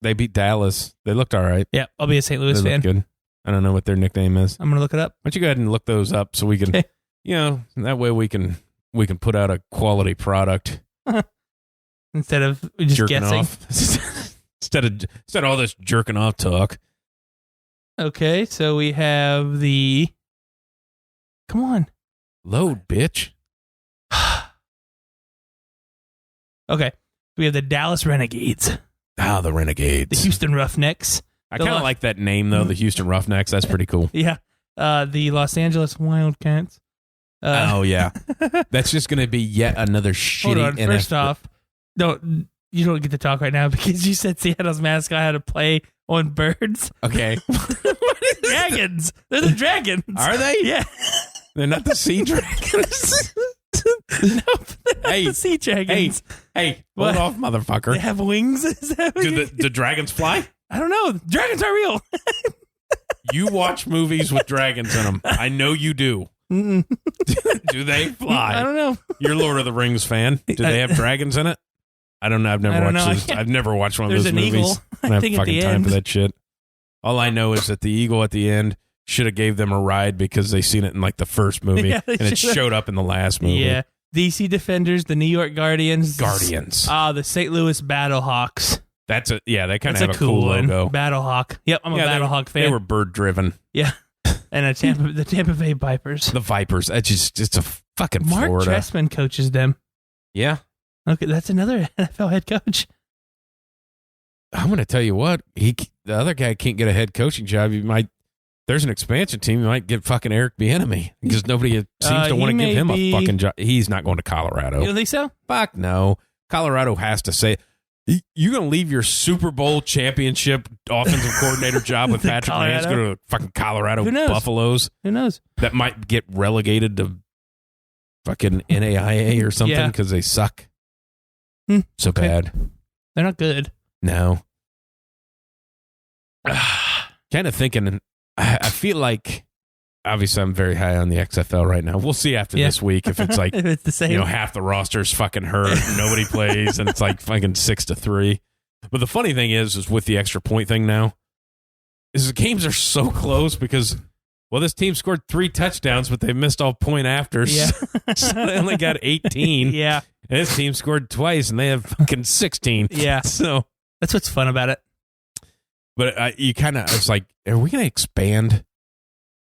S1: They beat Dallas. They looked all right.
S2: Yeah, I'll be a St. Louis
S1: They
S2: fan.
S1: looked good. I don't know what their nickname is.
S2: I'm going to look it up.
S1: Why don't you go ahead and look those up so we can,
S2: Okay.
S1: that way we can put out a quality product.
S2: Instead of just
S1: Jerking
S2: guessing.
S1: off. instead of all this jerking off talk.
S2: Okay, so we have the... Come on.
S1: Load, bitch.
S2: Okay, we have the Dallas Renegades.
S1: Ah, the Renegades.
S2: The Houston Roughnecks.
S1: I kind of like that name, though, the Houston Roughnecks. That's pretty cool.
S2: Yeah. The Los Angeles Wildcats.
S1: Oh, yeah. That's just going to be yet another shitty
S2: Hold on.
S1: NFL.
S2: First off, you don't get to talk right now because you said Seattle's mascot had to play on birds.
S1: Okay.
S2: Dragons. They're the dragons.
S1: Are they?
S2: Yeah.
S1: They're not the sea dragons.
S2: No, they're not the sea dragons.
S1: Hey,
S2: What?
S1: hold off, motherfucker.
S2: They have wings. Is that what
S1: Do the dragons fly?
S2: I don't know. Dragons are real.
S1: You watch movies with dragons in them. I know you do.
S2: Mm-mm.
S1: Do they fly?
S2: I don't know.
S1: You're a Lord of the Rings fan. Do they have dragons in it? I don't know. I've never watched. I've never watched one of
S2: There's
S1: those
S2: an
S1: movies.
S2: eagle,
S1: I don't
S2: I
S1: have
S2: think, at
S1: fucking
S2: the
S1: time
S2: end.
S1: for that shit. All I know is that the eagle at the end should have gave them a ride because they seen it in like the first movie,
S2: Yeah, they
S1: and it
S2: should've.
S1: showed up in the last movie.
S2: Yeah. DC Defenders, the New York Guardians.
S1: Guardians.
S2: The St. Louis Battlehawks.
S1: That's a yeah. They kind of
S2: That's
S1: have a cool
S2: one.
S1: logo.
S2: Battlehawk. Yep, I'm a Battlehawk fan.
S1: They were bird driven.
S2: Yeah. And the Tampa Bay Vipers.
S1: The Vipers. That's it's a fucking
S2: Mark
S1: Florida.
S2: Trestman coaches them.
S1: Yeah.
S2: Okay, that's another NFL head coach.
S1: I'm going to tell you what. The other guy can't get a head coaching job. There's an expansion team. You might get fucking Eric Bieniemy because nobody seems to want to give him a fucking job. He's not going to Colorado.
S2: You don't think so?
S1: Fuck no. Colorado has to say, you're going to leave your Super Bowl championship offensive coordinator job with Patrick Mahomes, go to fucking Colorado
S2: Who knows?
S1: Buffaloes
S2: Who knows?
S1: that might get relegated to fucking NAIA or something
S2: Yeah.
S1: because they suck
S2: Hmm.
S1: so
S2: Okay.
S1: bad.
S2: They're not good.
S1: No. Kind of thinking, I feel like, obviously I'm very high on the XFL right now. We'll see after this week if it's like,
S2: If it's the same.
S1: half the roster's fucking hurt, nobody plays, and it's like fucking 6-3. But the funny thing is with the extra point thing now, is the games are so close because, well, this team scored 3 touchdowns, but they missed all point afters.
S2: Yeah.
S1: So they only got 18.
S2: Yeah.
S1: And this team scored twice, and they have fucking 16.
S2: Yeah.
S1: So,
S2: That's what's fun about it.
S1: but you kind of, it's like, are we going to expand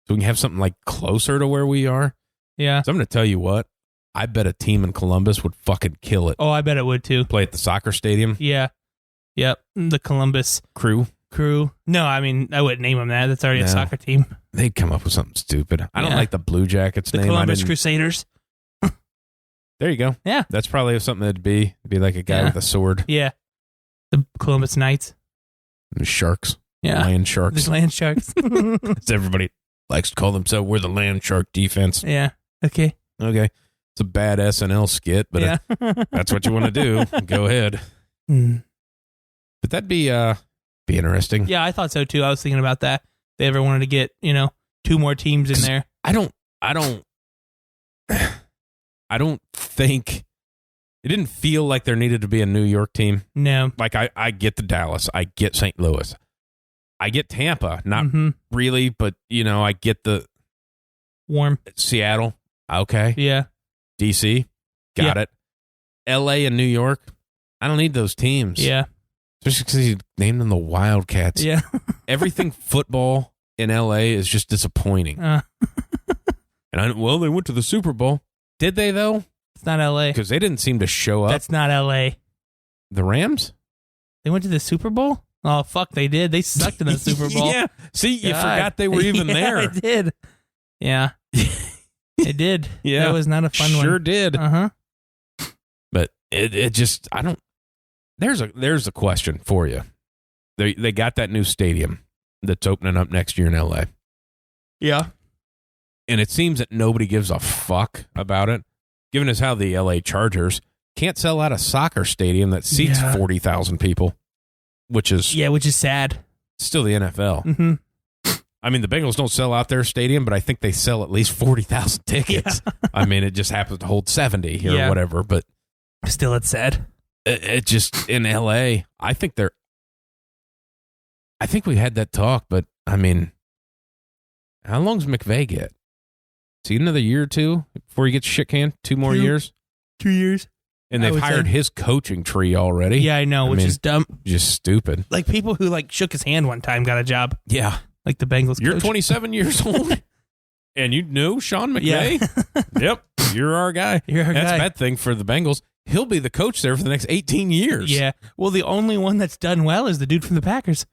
S1: so we can have something like closer to where we are?
S2: Yeah.
S1: So I'm going to tell you what, I bet a team in Columbus would fucking kill it.
S2: Oh, I bet it would too.
S1: Play at the soccer stadium.
S2: Yeah. Yep. The Columbus
S1: Crew.
S2: No, I mean, I wouldn't name them that. That's already a
S1: No.
S2: soccer team.
S1: They'd come up with something stupid. I don't
S2: Yeah.
S1: like the Blue Jackets
S2: The
S1: name.
S2: Columbus Crusaders.
S1: There you go.
S2: Yeah.
S1: That's probably something that'd be. It'd be like a guy
S2: Yeah.
S1: with a sword.
S2: Yeah. The Columbus Knights.
S1: And sharks.
S2: Yeah.
S1: Land sharks.
S2: The Land Sharks.
S1: As everybody likes to call themselves. We're the land shark defense.
S2: Yeah. Okay.
S1: Okay. It's a bad SNL skit, but
S2: yeah.
S1: if that's what you want to do, go ahead.
S2: Hmm.
S1: But that'd be interesting.
S2: Yeah, I thought so too. I was thinking about that. If they ever wanted to get, 2 more teams in there.
S1: I don't think it didn't feel like there needed to be a New York team.
S2: No.
S1: Like I get the Dallas, I get St. Louis, I get Tampa, not
S2: Mhm.
S1: really, but I get the
S2: Warm.
S1: Seattle. Okay.
S2: Yeah.
S1: DC, got it. LA and New York, I don't need those teams.
S2: Yeah.
S1: Especially because you named them the Wildcats.
S2: Yeah.
S1: Everything football in LA is just disappointing. And they went to the Super Bowl. Did they though?
S2: It's not LA.
S1: Because they didn't seem to show up.
S2: That's not LA.
S1: The Rams?
S2: They went to the Super Bowl? Oh, fuck, they did. They sucked in the Super Bowl.
S1: Yeah. See, you
S2: God.
S1: forgot they were even
S2: Yeah,
S1: there.
S2: I did. Yeah. It did.
S1: Yeah.
S2: That was not a fun one.
S1: Sure did.
S2: Uh-huh.
S1: But it just, I don't There's a question for you. They got that new stadium that's opening up next year in LA.
S2: Yeah.
S1: And it seems that nobody gives a fuck about it, given as how the LA Chargers can't sell out a soccer stadium that seats 40,000 people, which is
S2: sad.
S1: Still the NFL.
S2: Mm-hmm.
S1: I mean, the Bengals don't sell out their stadium, but I think they sell at least 40,000 tickets. Yeah. I mean, it just happens to hold 70 or whatever, but
S2: still, it's sad.
S1: It just in LA. I think we had that talk, but I mean, how long's McVay get? Is he another year or two before he gets shit canned? 2 more years?
S2: 2 years.
S1: And they've hired his coaching tree already.
S2: Yeah, I know, which is dumb.
S1: Just stupid.
S2: Like people who shook his hand one time got a job.
S1: Yeah.
S2: Like the Bengals
S1: You're
S2: coach.
S1: 27 years old, and you know Sean McVay? Yeah. Yep, you're our guy. That's a bad thing for the Bengals. He'll be the coach there for the next 18 years.
S2: Yeah. Well, the only one that's done well is the dude from the Packers.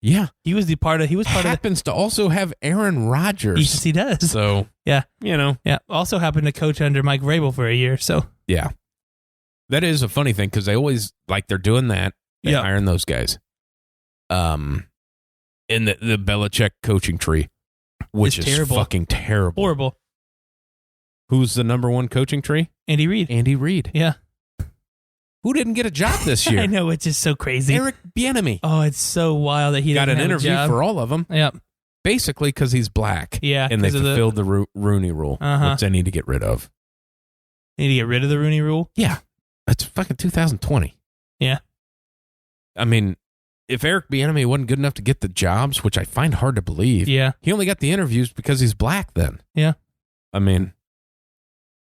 S1: Yeah.
S2: He was part of
S1: happens to also have Aaron Rodgers.
S2: Yes, he does.
S1: So,
S2: yeah.
S1: Yeah.
S2: Also happened to coach under Mike Vrabel for a year, so.
S1: Yeah. That is a funny thing because they always, they're doing that. They're hiring those guys. In the Belichick coaching tree, which is
S2: terrible.
S1: Fucking terrible.
S2: Horrible.
S1: Who's the number one coaching tree?
S2: Andy Reid.
S1: Andy Reid.
S2: Yeah.
S1: Who didn't get a job this year?
S2: I know, it's just so crazy.
S1: Eric Bieniemy.
S2: Oh, it's so wild that he
S1: got an interview
S2: job.
S1: for all of them.
S2: Yep.
S1: Basically because he's black.
S2: Yeah.
S1: And they fulfilled the Rooney Rule, which they need to get rid of.
S2: Need to get rid of the Rooney Rule?
S1: Yeah. That's fucking 2020.
S2: Yeah.
S1: I mean, if Eric Bieniemy wasn't good enough to get the jobs, which I find hard to believe, he only got the interviews because he's black then.
S2: Yeah.
S1: I mean,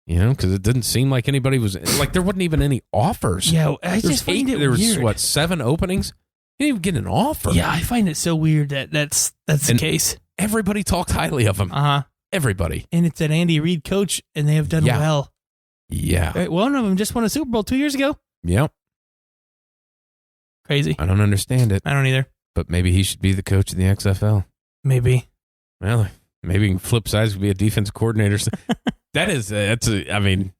S1: because it didn't seem like anybody was, there wasn't even any offers.
S2: Yeah, I just find it weird.
S1: There was, 7 openings? He didn't even get an offer.
S2: Yeah, I find it so weird that's the case.
S1: Everybody talked highly of him.
S2: Uh-huh.
S1: Everybody.
S2: And it's an Andy Reid coach, and they have done well.
S1: Yeah.
S2: One of them just won a Super Bowl 2 years ago.
S1: Yep.
S2: Crazy.
S1: I don't understand it.
S2: I don't either.
S1: But maybe he should be the coach of the XFL.
S2: Maybe.
S1: Well, maybe he can flip sides and be a defense coordinator. I mean,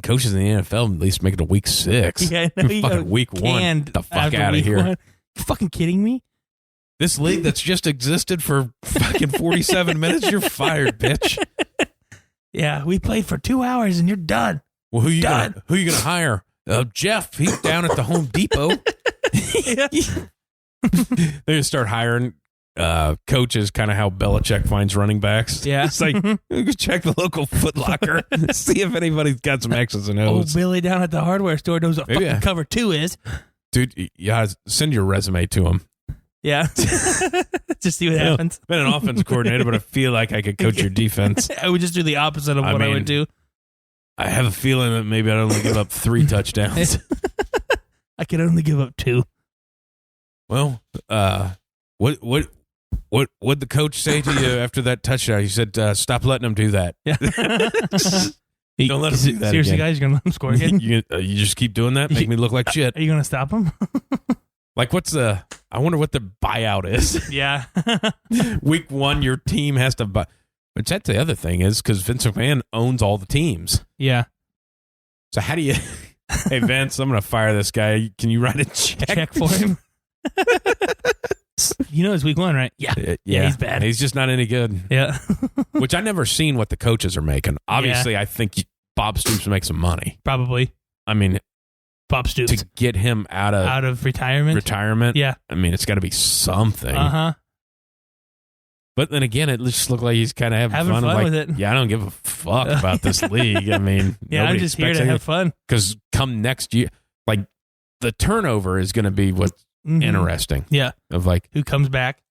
S1: coaches in the NFL at least make it to week 6.
S2: Yeah, no,
S1: fucking week 1. Get the fuck out of here.
S2: You fucking kidding me?
S1: This league that's just existed for fucking 47 minutes, you're fired, bitch.
S2: Yeah, we played for 2 hours and you're done.
S1: Well, who you gonna hire? Jeff, he's down at the Home Depot. They just start hiring coaches, kind of how Belichick finds running backs.
S2: Yeah.
S1: It's like, check the local Foot Locker, see if anybody's got some X's and O's.
S2: Oh, Billy down at the hardware store knows what fucking cover 2 is.
S1: Dude, yeah, send your resume to him.
S2: Yeah. Just see what happens.
S1: Been an offense coordinator, but I feel like I could coach your defense.
S2: I would just do the opposite of what I would do.
S1: I have a feeling that maybe I'd only give up 3 touchdowns.
S2: I could only give up 2.
S1: Well, what'd the coach say to you after that touchdown? He said, "Stop letting him do that."
S2: Yeah.
S1: Don't let him do that.
S2: Seriously,
S1: again.
S2: guys, you're gonna let him score again?
S1: You just keep doing that, make me look like shit.
S2: Are you gonna stop him?
S1: Like, I wonder what the buyout is.
S2: Yeah.
S1: Week 1, your team has to buy. But that's the other thing is because Vince McMahon owns all the teams.
S2: Yeah.
S1: So how do you? Hey Vince, I'm gonna fire this guy. Can you write a check
S2: for him? You know it's week 1, right? Yeah. Yeah, he's bad.
S1: He's just not any good.
S2: Yeah.
S1: Which I never seen what the coaches are making. Obviously, I think Bob Stoops makes some money.
S2: Probably.
S1: I mean,
S2: Bob Stoops
S1: to get him out of
S2: retirement. Yeah.
S1: I mean, it's got to be something.
S2: Uh-huh.
S1: But then again, it just looked like he's kind of having
S2: fun with it.
S1: Yeah, I don't give a fuck about this league. I mean,
S2: I'm just here to have fun.
S1: Because come next year, the turnover is going to be what's interesting.
S2: Yeah.
S1: Of
S2: who comes back.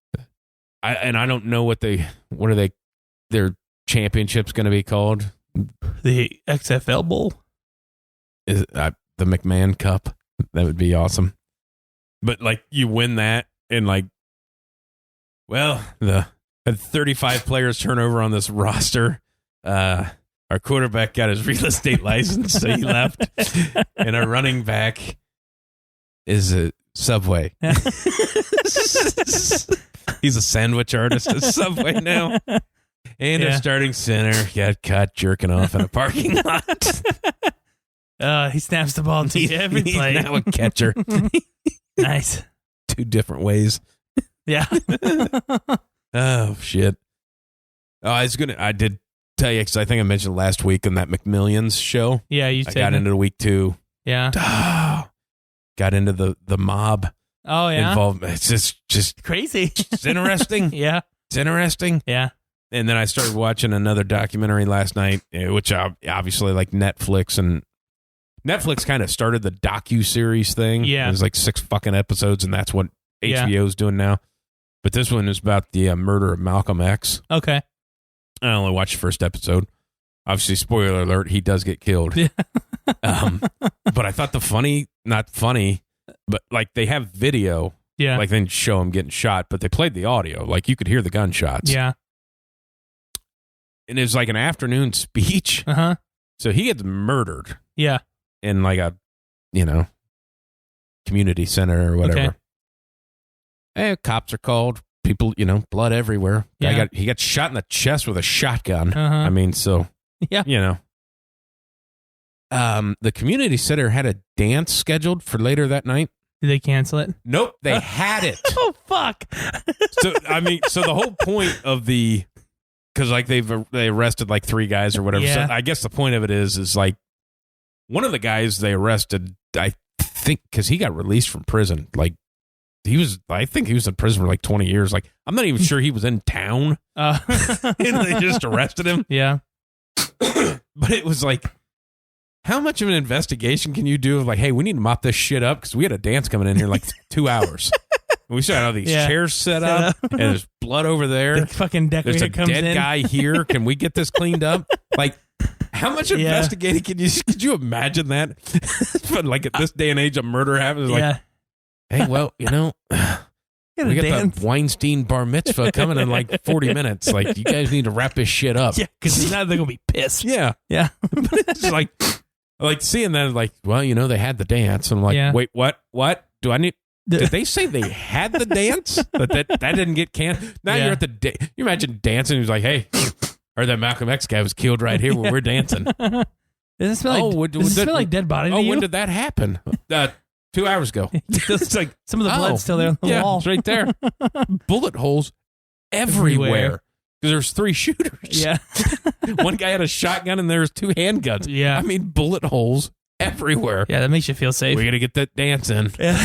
S1: I don't know what their championship's going to be called.
S2: The XFL Bowl.
S1: Is the McMahon Cup? That would be awesome. But you win that and the 35 players turnover on this roster. Our quarterback got his real estate license, so he left. And our running back is a Subway. He's a sandwich artist at Subway now. And our starting center got caught jerking off in a parking lot.
S2: He snaps the ball to you every
S1: He's
S2: play.
S1: now a catcher.
S2: Nice.
S1: 2 different ways.
S2: Yeah.
S1: Oh, shit. Oh, I did tell you, because I think I mentioned last week on that McMillions show.
S2: Yeah, you
S1: I
S2: said
S1: got into week 2.
S2: Yeah.
S1: Got into the mob
S2: Oh, yeah.
S1: involvement. It's just
S2: Crazy.
S1: it's interesting.
S2: Yeah.
S1: It's interesting.
S2: Yeah.
S1: And then I started watching another documentary last night, which obviously like Netflix kind of started the docu-series thing.
S2: Yeah.
S1: It was like 6 fucking episodes, and that's what HBO's doing now. But this one is about the murder of Malcolm X.
S2: Okay.
S1: I only watched the first episode. Obviously, spoiler alert, he does get killed.
S2: Yeah.
S1: But I thought not funny, but like they have video.
S2: Yeah.
S1: Like they didn't show him getting shot, but they played the audio. Like you could hear the gunshots.
S2: Yeah.
S1: And it was like an afternoon speech.
S2: Uh-huh.
S1: So he gets murdered
S2: Yeah.
S1: in like a, community center or whatever. Okay. Cops are called. People, blood everywhere.
S2: Yeah.
S1: He got shot in the chest with a shotgun.
S2: Uh-huh.
S1: I mean, so,
S2: Yeah.
S1: The community center had a dance scheduled for later that night.
S2: Did they cancel it?
S1: Nope, they had it.
S2: Oh, fuck.
S1: So the whole point of because like they arrested like 3 guys or whatever.
S2: Yeah.
S1: So I guess the point of it is like one of the guys they arrested, I think, because he got released from prison. Like I think he was in prison for like 20 years. Like I'm not even sure he was in town. And they just arrested him.
S2: Yeah.
S1: But it was like, how much of an investigation can you do of like, hey, we need to mop this shit up because we had a dance coming in here like 2 hours. We still had all these chairs set up, and there's blood over there.
S2: The fucking
S1: There's
S2: decorator
S1: a
S2: comes
S1: dead
S2: in.
S1: guy here. Can we get this cleaned up? Like, how much investigating could you imagine that? But like at this day and age, a murder happens. Like, hey, well, we got the Weinstein bar mitzvah coming in like 40 minutes. Like, you guys need to wrap this shit up.
S2: Yeah, because now they're going to be pissed.
S1: Yeah.
S2: Yeah.
S1: But it's like seeing that, like, well, they had the dance. And I'm like, wait, what? Do I need... Did they say they had the dance? that didn't get canned? Now you're at the... You imagine dancing. He was like, hey, or that Malcolm X guy was killed right here where we're dancing.
S2: Does it smell like dead body to you?
S1: When did that happen? 2 hours ago. It's like
S2: some of the blood's still there on the wall.
S1: It's right there. Bullet holes everywhere. Because there's 3 shooters.
S2: Yeah.
S1: One guy had a shotgun and there's 2 handguns.
S2: Yeah.
S1: I mean, bullet holes everywhere.
S2: Yeah, that makes you feel safe.
S1: We got to get that dance in.
S2: Yeah.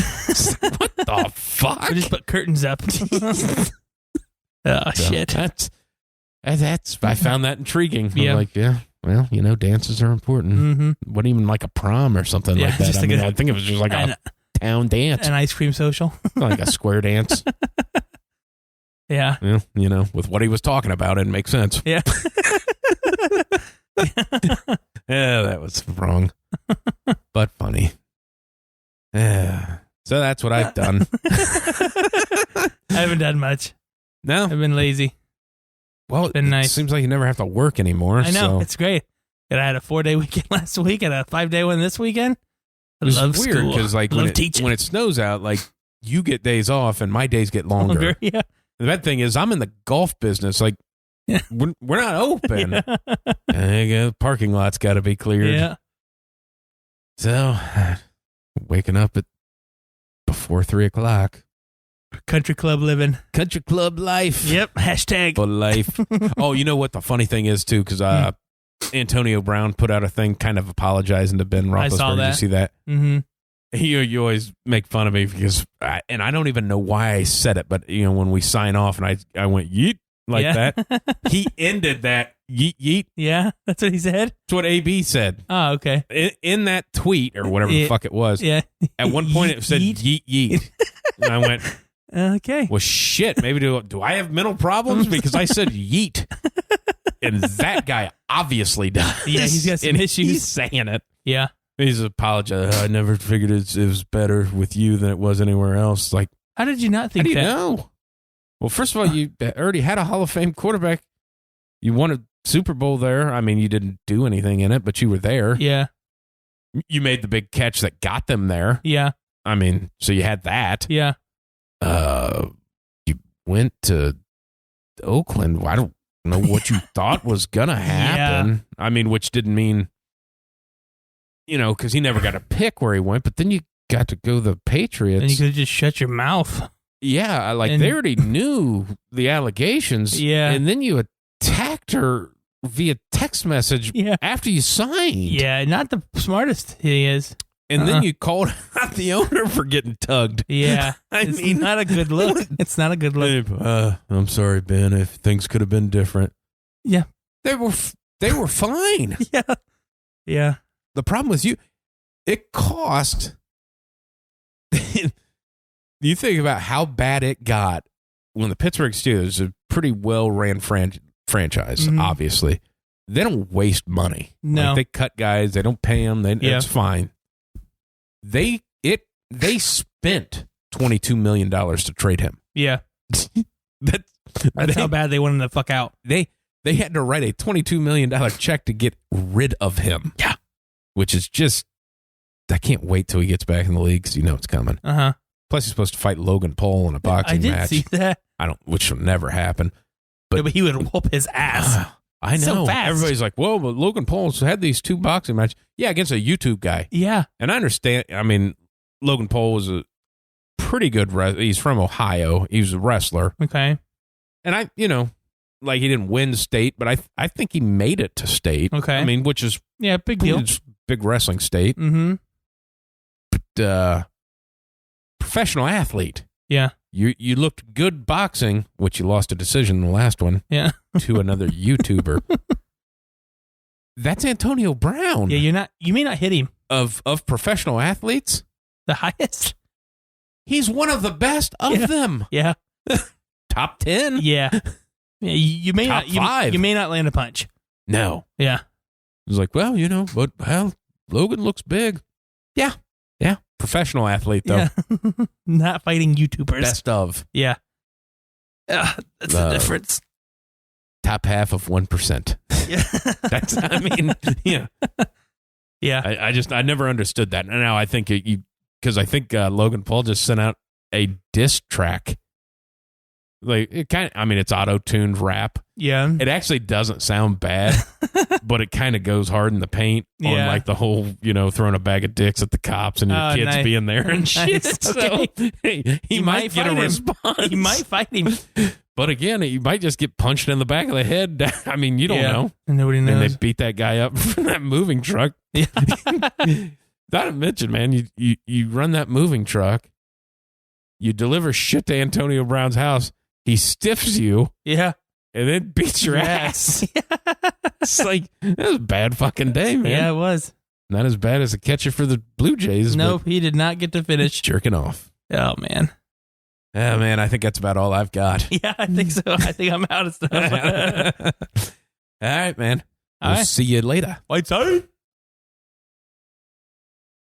S1: What the fuck?
S2: We just put curtains up. Oh, shit.
S1: That's I found that intriguing.
S2: Yeah.
S1: I'm like, yeah, well, dances are important.
S2: Mm-hmm.
S1: What even like a prom or something like that? I think it was just like a town dance.
S2: An ice cream social.
S1: Like a square dance.
S2: Yeah.
S1: Well, with what he was talking about, it makes sense.
S2: Yeah.
S1: Yeah, that was wrong. But funny. Yeah. So that's what I've done.
S2: I haven't done much.
S1: No?
S2: I've been lazy.
S1: Well,
S2: been nice.
S1: It seems like you never have to work anymore.
S2: I know.
S1: So.
S2: It's great. And I had a 4-day weekend last week and a 5-day one this weekend. I
S1: It's
S2: love
S1: weird because like when it snows out, like you get days off and my days get longer.
S2: Yeah.
S1: The bad thing is I'm in the golf business. Like we're not open. Yeah. Parking lot's got to be cleared.
S2: Yeah.
S1: So waking up before 3:00.
S2: Country club living.
S1: Country club life.
S2: Yep. Hashtag.
S1: For life. Oh, you know what the funny thing is too? Because Antonio Brown put out a thing kind of apologizing to Ben Roethlisberger.
S2: I saw that.
S1: Did you see that?
S2: Mm-hmm.
S1: You always make fun of me because, and I don't even know why I said it, but when we sign off and I went yeet like that, he ended that yeet yeet.
S2: Yeah, that's what he said.
S1: That's what AB said.
S2: Oh, okay.
S1: In that tweet or whatever the fuck it was.
S2: Yeah.
S1: At one point it said yeet yeet, and I went,
S2: okay.
S1: Well, shit. Maybe do I have mental problems because I said yeet, and that guy obviously does.
S2: Yeah, he's got some
S1: and
S2: issues.
S1: He's saying it.
S2: Yeah.
S1: He's apologizing. I never figured it was better with you than it was anywhere else. Like,
S2: how did you not think
S1: how do
S2: that?
S1: you know? Well, first of all, you already had a Hall of Fame quarterback. You won a Super Bowl there. I mean, you didn't do anything in it, but you were there.
S2: Yeah.
S1: You made the big catch that got them there.
S2: Yeah.
S1: I mean, so you had that.
S2: Yeah.
S1: You went to Oakland. I don't know what you thought was going to happen.
S2: Yeah.
S1: I mean, which didn't mean because he never got a pick where he went, but then you got to go the Patriots.
S2: And you could just shut your mouth.
S1: Yeah, they already knew the allegations.
S2: Yeah.
S1: And then you attacked her via text message after you signed.
S2: Yeah, not the smartest he is.
S1: And then you called out the owner for getting tugged.
S2: Yeah. It's not a good look. It's not a good look.
S1: I'm sorry, Ben, if things could have been different.
S2: Yeah.
S1: They were fine.
S2: Yeah. Yeah.
S1: The problem was it cost. You think about how bad it got when the Pittsburgh Steelers, a pretty well-ran franchise, obviously. They don't waste money.
S2: No.
S1: They cut guys. They don't pay them. It's fine. They spent $22 million to trade him.
S2: Yeah. That's how bad they wanted to fuck out.
S1: They had to write a $22 million check to get rid of him.
S2: Yeah.
S1: Which is just, I can't wait till he gets back in the league because it's coming.
S2: Uh-huh.
S1: Plus, he's supposed to fight Logan Paul in a boxing match.
S2: I did see that.
S1: Which will never happen.
S2: But he would whoop his ass.
S1: I know.
S2: So fast.
S1: Everybody's like, well, but Logan Paul's had these 2 boxing matches. Yeah, against a YouTube guy.
S2: Yeah.
S1: And I understand. I mean, Logan Paul was a pretty good wrestler. He's from Ohio. He was a wrestler.
S2: Okay.
S1: And he didn't win state, but I think he made it to state.
S2: Okay.
S1: I mean, which is
S2: big deal.
S1: Big wrestling state.
S2: Mm-hmm.
S1: But professional athlete.
S2: Yeah.
S1: You looked good boxing, which you lost a decision in the last one.
S2: Yeah.
S1: To another YouTuber. That's Antonio Brown.
S2: Yeah, you may not hit him.
S1: Of professional athletes?
S2: The highest?
S1: He's one of the best of them.
S2: Yeah.
S1: Top 10?
S2: Yeah. You may
S1: Top
S2: not
S1: 5.
S2: You may not land a punch.
S1: No.
S2: Yeah.
S1: He's like, Logan looks big. Yeah. Yeah. Professional athlete, though.
S2: Yeah. Not fighting YouTubers.
S1: Best of.
S2: Yeah. That's the difference.
S1: Top half of 1%.
S2: Yeah.
S1: Yeah.
S2: Yeah.
S1: I never understood that. And now I think because I think Logan Paul just sent out a diss track. It's auto-tuned rap.
S2: Yeah.
S1: It actually doesn't sound bad, but it kind of goes hard in the paint on the whole, throwing a bag of dicks at the cops and your kids being there and shit.
S2: Okay.
S1: So he might get a response.
S2: He might fight him.
S1: But again, he might just get punched in the back of the head. I mean, you don't know.
S2: Nobody knows.
S1: And they beat that guy up from that moving truck.
S2: Yeah.
S1: Not to mention, man, you run that moving truck, you deliver shit to Antonio Brown's house, he stiffs you.
S2: Yeah.
S1: And then beats your ass. It's like, that was a bad fucking day, man.
S2: Yeah, it was.
S1: Not as bad as a catcher for the Blue Jays.
S2: Nope, he did not get to finish.
S1: Jerking off.
S2: Oh, man.
S1: Oh, man, I think that's about all I've got.
S2: Yeah, I think so. I think I'm out of stuff.
S1: All right, man.
S2: All right.
S1: See you later.
S2: Whiteside.